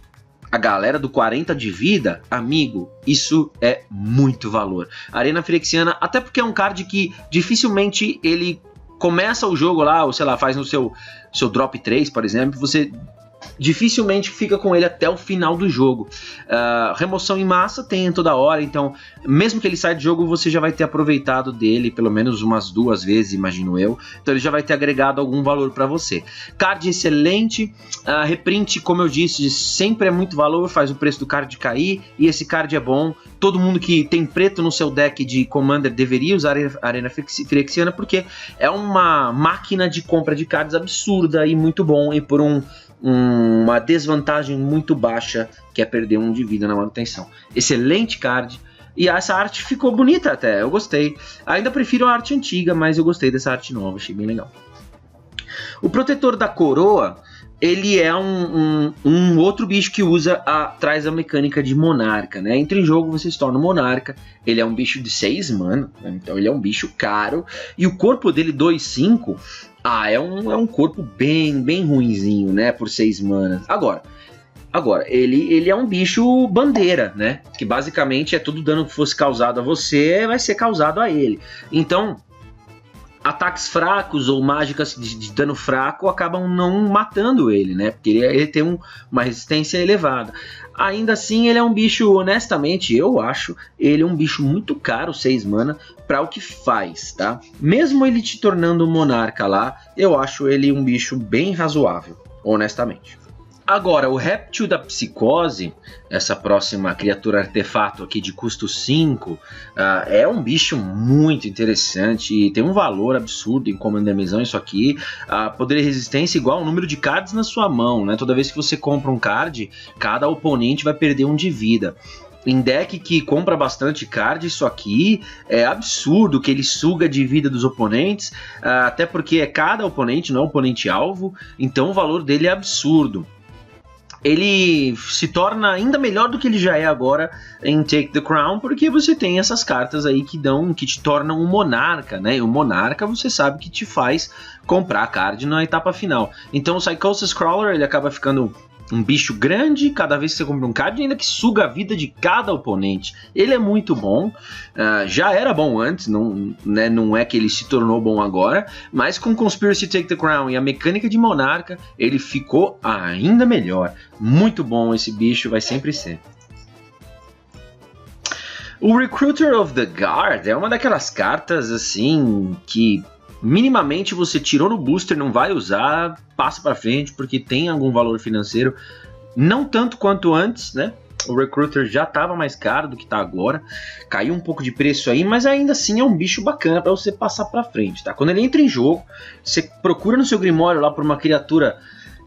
a galera do 40 de vida, amigo, isso é muito valor. Arena Phyrexiana, até porque é um card que dificilmente ele começa o jogo lá, ou sei lá, faz no seu drop 3, por exemplo, você dificilmente fica com ele até o final do jogo. Remoção em massa tem toda hora, então mesmo que ele saia de jogo, você já vai ter aproveitado dele pelo menos umas 2 vezes, imagino eu. Então ele já vai ter agregado algum valor para você. Card excelente, reprint, como eu disse, sempre é muito valor, faz o preço do card cair, e esse card é bom. Todo mundo que tem preto no seu deck de Commander deveria usar a Arena Phyrexiana, porque é uma máquina de compra de cards absurda e muito bom, e por uma desvantagem muito baixa, que é perder 1 de vida na manutenção. Excelente card, e essa arte ficou bonita até, eu gostei. Ainda prefiro a arte antiga, mas eu gostei dessa arte nova, achei bem legal. O Protetor da Coroa, ele é um outro bicho que traz a mecânica de monarca, né? Entra em jogo, você se torna um monarca. Ele é um bicho de 6 mana, né? Então ele é um bicho caro, e o corpo dele 2/5, é um corpo bem ruinzinho, né? Por 6 manas. Agora ele é um bicho bandeira, né? Que basicamente é todo dano que fosse causado a você, vai ser causado a ele. Então ataques fracos ou mágicas de dano fraco acabam não matando ele, né? Porque ele tem uma resistência elevada. Ainda assim, ele é um bicho, honestamente, eu acho ele um bicho muito caro, 6 mana, para o que faz, tá? Mesmo ele te tornando um monarca lá, eu acho ele um bicho bem razoável, honestamente. Agora, o Réptil da Psicose, essa próxima criatura artefato aqui de custo 5, é um bicho muito interessante e tem um valor absurdo em Commander mesão isso aqui. Poder e resistência igual ao número de cards na sua mão, né? Toda vez que você compra um card, cada oponente vai perder 1 de vida. Em deck que compra bastante card, isso aqui é absurdo que ele suga de vida dos oponentes, até porque é cada oponente, não é um oponente alvo, então o valor dele é absurdo. Ele se torna ainda melhor do que ele já é agora em Take the Crown, porque você tem essas cartas aí que te tornam um monarca, né? E o monarca você sabe que te faz comprar card na etapa final. Então o Psychosis Crawler ele acaba ficando um bicho grande cada vez que você compra um card, ainda que suga a vida de cada oponente. Ele é muito bom, já era bom antes, não é que ele se tornou bom agora, mas com Conspiracy Take the Crown e a mecânica de Monarca, ele ficou ainda melhor. Muito bom esse bicho, vai sempre ser. O Recruiter of the Guard é uma daquelas cartas assim que minimamente você tirou no booster, não vai usar, passa pra frente porque tem algum valor financeiro, não tanto quanto antes, né? O Recruiter já estava mais caro do que está agora, caiu um pouco de preço aí, mas ainda assim é um bicho bacana para você passar pra frente, tá? Quando ele entra em jogo, você procura no seu Grimório lá por uma criatura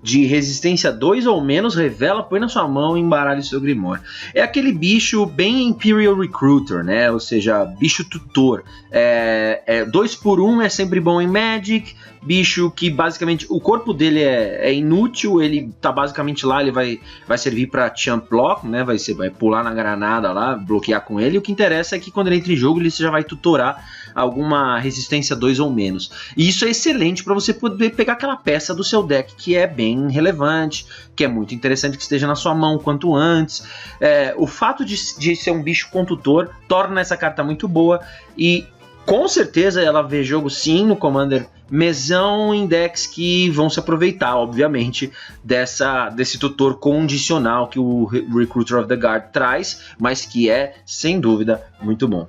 de resistência 2 ou menos, revela, põe na sua mão e embaralha o seu Grimório. É aquele bicho bem Imperial Recruiter, né? Ou seja, bicho tutor. 2 por 1 é sempre bom em Magic, bicho que basicamente o corpo dele é inútil, ele tá basicamente lá, ele vai servir para champ block, né? Vai pular na granada lá, bloquear com ele. O que interessa é que quando ele entra em jogo, ele já vai tutorar alguma resistência 2 ou menos. E isso é excelente para você poder pegar aquela peça do seu deck que é bem relevante, que é muito interessante que esteja na sua mão quanto antes. O fato de ser um bicho com tutor torna essa carta muito boa e com certeza ela vê jogo sim no Commander mesão em decks que vão se aproveitar, obviamente, desse tutor condicional que o Recruiter of the Guard traz, mas que é, sem dúvida, muito bom.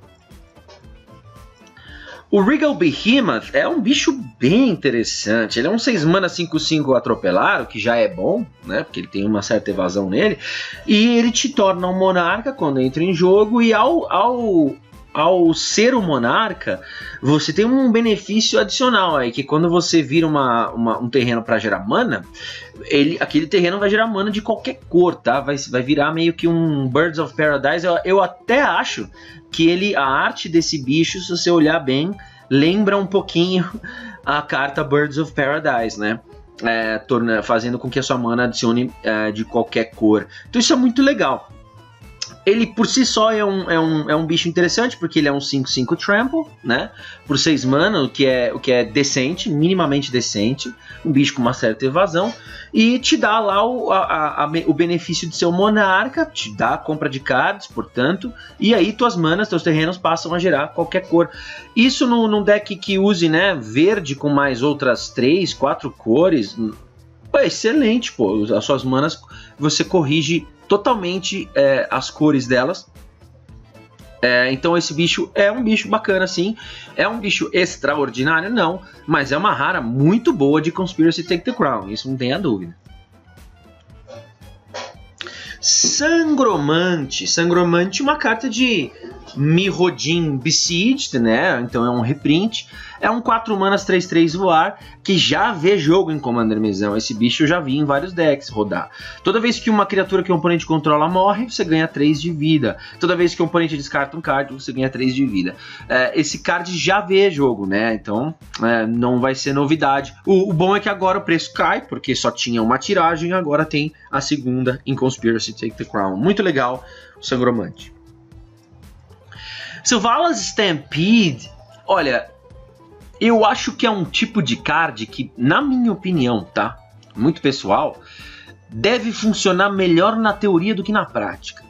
O Regal Behemoth é um bicho bem interessante. Ele é um 6 mana 5/5 atropelar, o que já é bom, né? Porque ele tem uma certa evasão nele. E ele te torna um monarca quando entra em jogo. E ao ser um monarca, você tem um benefício adicional aí, que quando você vira um terreno para gerar mana, aquele terreno vai gerar mana de qualquer cor, tá? Vai virar meio que um Birds of Paradise. Eu até acho que a arte desse bicho, se você olhar bem, lembra um pouquinho a carta Birds of Paradise, né? Fazendo com que a sua mana adicione de qualquer cor. Então isso é muito legal. Ele por si só é um bicho interessante, porque ele é um 5/5 trample, né? Por 6 mana, o que é decente, minimamente decente. Um bicho com uma certa evasão. E te dá lá o benefício de ser um monarca, te dá a compra de cards, portanto. E aí tuas manas, teus terrenos passam a gerar qualquer cor. Isso num deck que use, né, verde com mais outras 3, 4 cores. É excelente, pô. As suas manas você corrige totalmente as cores delas. Então esse bicho é um bicho bacana, sim. É um bicho extraordinário, não, mas é uma rara muito boa de Conspiracy Take the Crown, isso não tenha dúvida. Sangromante, uma carta de Mirrodin Besieged, né? Então é um reprint. É um 4 manas 3/3 voar, que já vê jogo em Commander mesão. Esse bicho eu já vi em vários decks rodar. Toda vez que uma criatura que o oponente controla morre, você ganha 3 de vida. Toda vez que o oponente descarta um card, você ganha 3 de vida. Esse card já vê jogo, né? Então não vai ser novidade. O bom é que agora o preço cai, porque só tinha uma tiragem, agora tem a segunda em Conspiracy Take the Crown. Muito legal, o Sangromante. Sylvanas Stampede, olha, eu acho que é um tipo de card que, na minha opinião, tá? Muito pessoal, deve funcionar melhor na teoria do que na prática.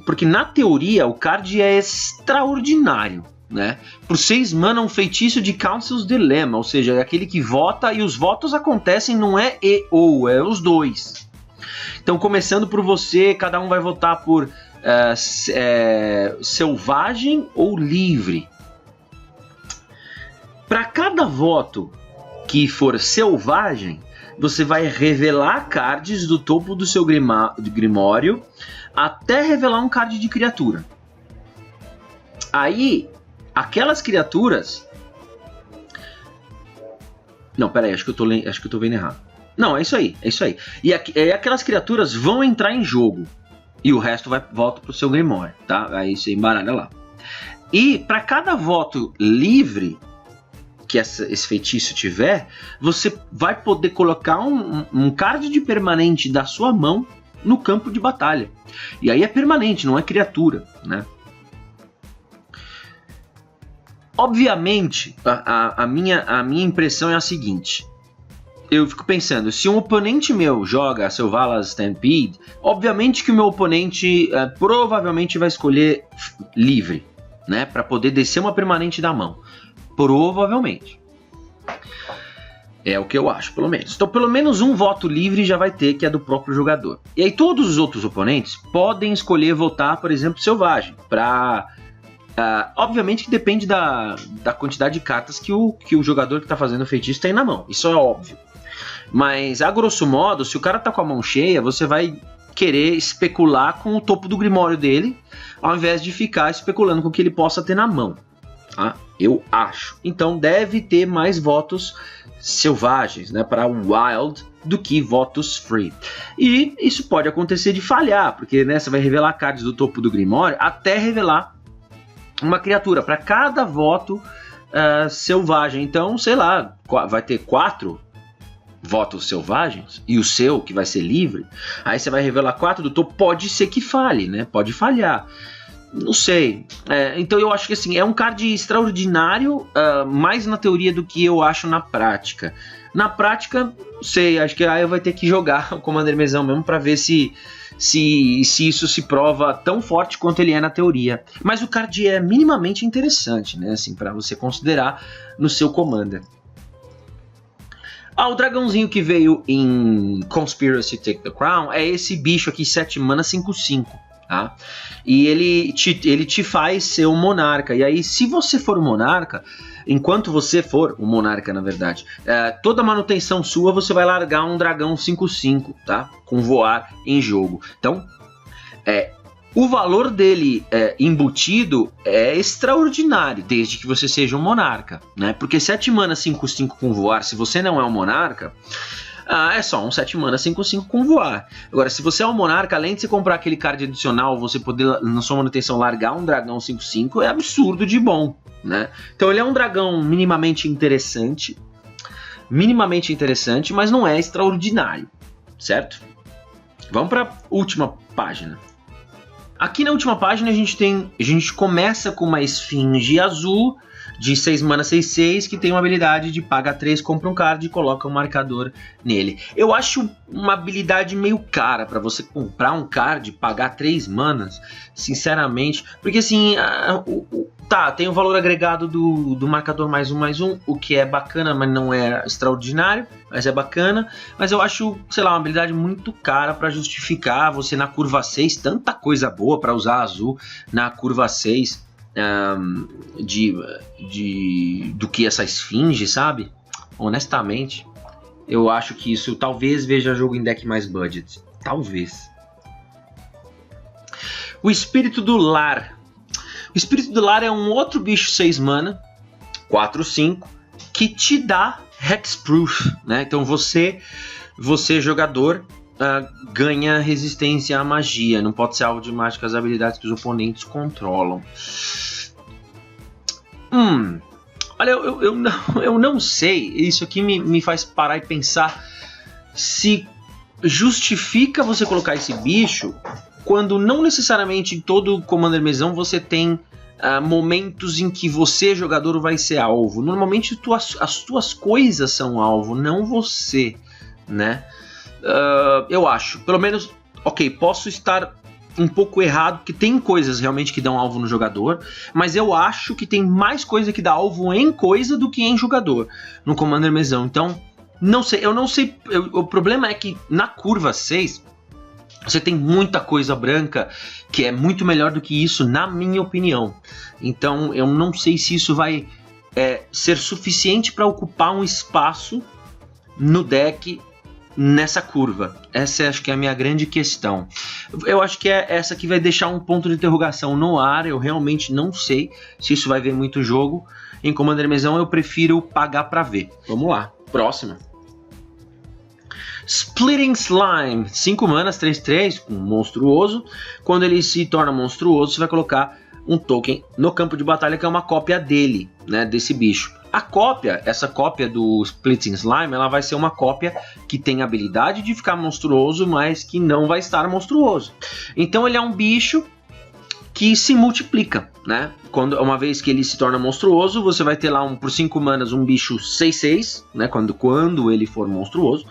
Porque na teoria o card é extraordinário, né? Por 6 mana, um feitiço de Council's Dilemma, ou seja, é aquele que vota e os votos acontecem, não é e ou, é os dois. Então, começando por você, cada um vai votar por selvagem ou livre. Para cada voto que for selvagem, você vai revelar cards do topo do seu grimório até revelar um card de criatura. Aí, aquelas criaturas... Não, peraí, acho que eu tô vendo errado. Não, é isso aí. E aquelas criaturas vão entrar em jogo. E o resto volta pro seu Grimório, tá? Aí você embaralha lá. E para cada voto livre que esse feitiço tiver, você vai poder colocar um card de permanente da sua mão no campo de batalha. E aí é permanente, não é criatura, né? Obviamente, a minha impressão é a seguinte. Eu fico pensando, se um oponente meu joga Selvalas Stampede, obviamente que o meu oponente provavelmente vai escolher livre, né? Para poder descer uma permanente da mão. Provavelmente. É o que eu acho, pelo menos. Então, pelo menos um voto livre já vai ter, que é do próprio jogador. E aí, todos os outros oponentes podem escolher votar, por exemplo, selvagem. Obviamente que depende da quantidade de cartas que o jogador que está fazendo o feitiço tem na mão. Isso é óbvio. Mas, a grosso modo, se o cara tá com a mão cheia, você vai querer especular com o topo do Grimório dele, ao invés de ficar especulando com o que ele possa ter na mão. Tá? Eu acho. Então deve ter mais votos selvagens, né, para Wild do que votos Free. E isso pode acontecer de falhar, porque, né, você vai revelar cards do topo do Grimório até revelar uma criatura para cada voto selvagem. Então, sei lá, vai ter 4 votos selvagens e o seu, que vai ser livre. Aí você vai revelar 4 do topo, pode ser que falhe, né? Pode falhar. Não sei. Então eu acho que assim, é um card extraordinário, mais na teoria do que eu acho na prática. Na prática, não sei, acho que aí eu vou ter que jogar o Commander mesão mesmo para ver se isso se prova tão forte quanto ele é na teoria. Mas o card é minimamente interessante, né? Assim, para você considerar no seu Commander. O dragãozinho que veio em Conspiracy Take the Crown é esse bicho aqui, 7 mana, 5/5. Tá? E ele te faz ser um monarca. E aí, se você for um monarca, enquanto você for um monarca, na verdade, toda manutenção sua, você vai largar um dragão 5/5, tá? Com voar em jogo. Então, o valor dele embutido é extraordinário, desde que você seja um monarca, né? Porque 7 mana 5/5 com voar, se você não é um monarca, é só um 7 mana 5/5 com voar. Agora, se você é um monarca, além de você comprar aquele card adicional, você poder, na sua manutenção, largar um dragão 5/5, é absurdo de bom, né? Então ele é um dragão minimamente interessante, mas não é extraordinário, certo? Vamos para a última página. Aqui na última página a gente começa com uma esfinge azul de 6 mana 6/6, que tem uma habilidade de paga 3, compra um card e coloca um marcador nele. Eu acho uma habilidade meio cara para você comprar um card, pagar 3 manas, sinceramente, porque assim, tem o valor agregado do marcador +1/+1, o que é bacana, mas não é extraordinário, mas é bacana. Mas eu acho, sei lá, uma habilidade muito cara para justificar você na curva 6, tanta coisa boa para usar azul na curva 6. Do que essa esfinge, sabe? Honestamente, eu acho que isso talvez veja jogo em deck mais budget. Talvez. O Espírito do Lar. O Espírito do Lar é um outro bicho 6 mana, 4/5, que te dá Hexproof, né? Então você jogador, ganha resistência à magia. Não pode ser alvo de mágicas habilidades que os oponentes controlam. Olha, eu não sei. Isso aqui me faz parar e pensar se justifica você colocar esse bicho quando não necessariamente em todo Commander mesão você tem momentos em que você, jogador, vai ser alvo. Normalmente as tuas coisas são alvo, não você, né? Eu acho, pelo menos, ok, posso estar um pouco errado, porque tem coisas realmente que dão alvo no jogador, mas eu acho que tem mais coisa que dá alvo em coisa do que em jogador no Commander mesão. Então, não sei, o problema é que na curva 6 você tem muita coisa branca que é muito melhor do que isso, na minha opinião. Então eu não sei se isso vai ser suficiente para ocupar um espaço no deck nessa curva. Essa acho que é a minha grande questão. Eu acho que é essa que vai deixar um ponto de interrogação no ar. Eu realmente não sei se isso vai ver muito jogo. Em Commander mesão eu prefiro pagar para ver. Vamos lá, próxima. Splitting Slime, 5 manas, 3/3, com monstruoso. Quando ele se torna monstruoso, você vai colocar um token no campo de batalha que é uma cópia dele, né, desse bicho. Essa cópia do Splitting Slime, ela vai ser uma cópia que tem a habilidade de ficar monstruoso, mas que não vai estar monstruoso. Então ele é um bicho que se multiplica, né? Uma vez que ele se torna monstruoso, você vai ter lá por 5 manas um bicho 6/6, né? Quando ele for monstruoso.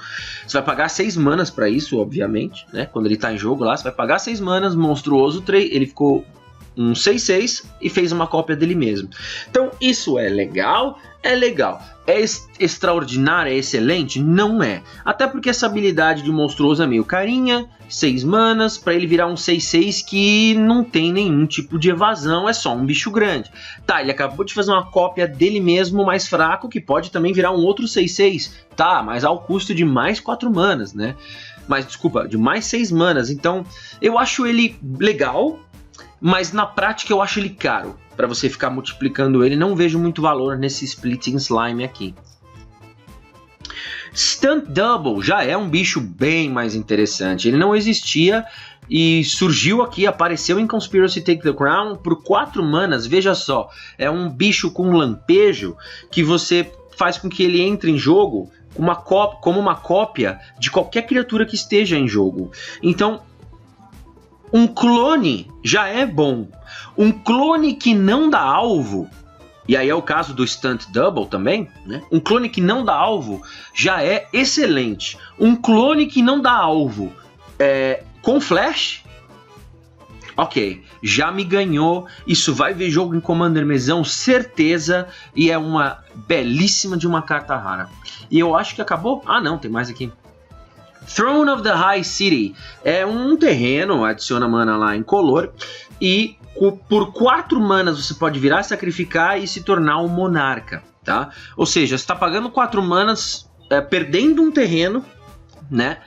Você vai pagar 6 manas para isso, obviamente, né? Quando ele tá em jogo lá, você vai pagar 6 manas, monstruoso, ele ficou um 6/6 e fez uma cópia dele mesmo. Então isso é legal, é legal. É extraordinário, é excelente? Não é. Até porque essa habilidade de monstruoso é meio carinha, 6 manas, para ele virar um 6/6 que não tem nenhum tipo de evasão, é só um bicho grande. Tá, ele acabou de fazer uma cópia dele mesmo mais fraco, que pode também virar um outro 6/6. Tá, mas ao custo de mais 4 manas, né? Mas, desculpa, de mais 6 manas. Então, eu acho ele legal, mas na prática eu acho ele caro. Para você ficar multiplicando ele, não vejo muito valor nesse Splitting Slime aqui. Stunt Double já é um bicho bem mais interessante. Ele não existia e surgiu aqui, apareceu em Conspiracy Take the Crown por 4 manas. Veja só, é um bicho com lampejo que você faz com que ele entre em jogo como uma cópia de qualquer criatura que esteja em jogo. Então, um clone já é bom. Um clone que não dá alvo, e aí é o caso do Stunt Double também, né? Um clone que não dá alvo já é excelente. Um clone que não dá alvo com flash, ok, já me ganhou. Isso vai ver jogo em Commander Mesão, certeza. E é uma belíssima de uma carta rara. E eu acho que acabou. Ah não, tem mais aqui. Throne of the High City é um terreno, adiciona mana lá em color, e por 4 manas você pode virar, sacrificar e se tornar um monarca, tá? Ou seja, você está pagando 4 manas, perdendo um terreno, né?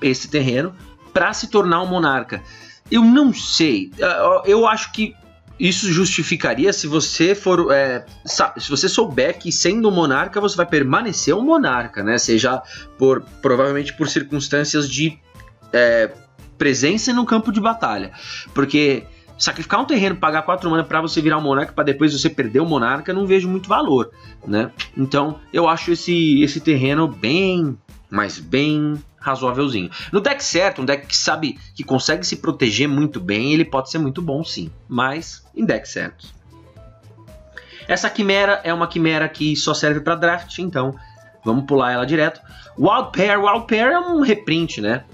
Esse terreno, para se tornar um monarca. Eu não sei, eu acho que isso justificaria se você se você souber que sendo um monarca você vai permanecer um monarca, né? Seja provavelmente por circunstâncias de presença no campo de batalha, porque sacrificar um terreno, pagar 4 mana para você virar um monarca, para depois você perder o monarca, não vejo muito valor, né? Então eu acho esse terreno bem razoávelzinho. No deck certo, um deck que sabe que consegue se proteger muito bem, ele pode ser muito bom sim, mas em deck certo. Essa quimera é uma quimera que só serve para draft, então vamos pular ela direto. Wild Pair é um reprint, né?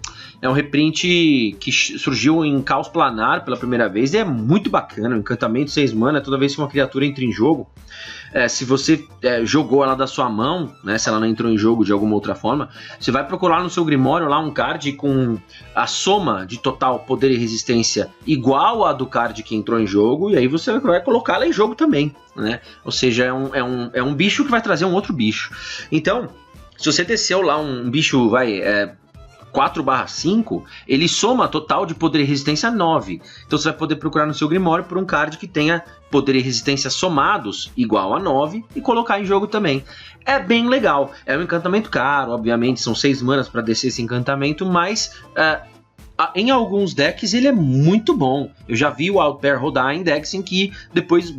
É um reprint que surgiu em Caos Planar pela primeira vez e é muito bacana. Um encantamento 6 mana, toda vez que uma criatura entra em jogo, se você jogou ela da sua mão, né, se ela não entrou em jogo de alguma outra forma, você vai procurar no seu Grimório lá um card com a soma de total poder e resistência igual a do card que entrou em jogo, e aí você vai colocar ela em jogo também, né? Ou seja, é um bicho que vai trazer um outro bicho. Então, se você desceu lá um bicho, 4/5, ele soma total de poder e resistência 9. Então você vai poder procurar no seu Grimório por um card que tenha poder e resistência somados igual a 9 e colocar em jogo também. É bem legal. É um encantamento caro, obviamente, são 6 manas para descer esse encantamento, mas em alguns decks ele é muito bom. Eu já vi o Wild Pair rodar em decks em que depois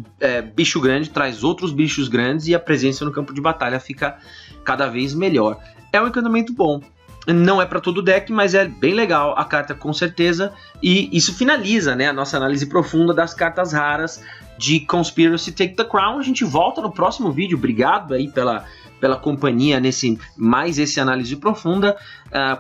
bicho grande traz outros bichos grandes e a presença no campo de batalha fica cada vez melhor. É um encantamento bom. Não é para todo deck, mas é bem legal a carta com certeza. E isso finaliza, né, a nossa análise profunda das cartas raras de Conspiracy Take the Crown. A gente volta no próximo vídeo. Obrigado aí pela companhia nesse análise profunda.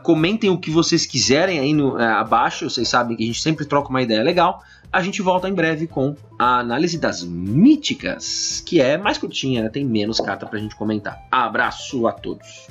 Comentem o que vocês quiserem aí abaixo. Vocês sabem que a gente sempre troca uma ideia legal. A gente volta em breve com a análise das míticas, que é mais curtinha, né? Tem menos carta pra gente comentar. Abraço a todos.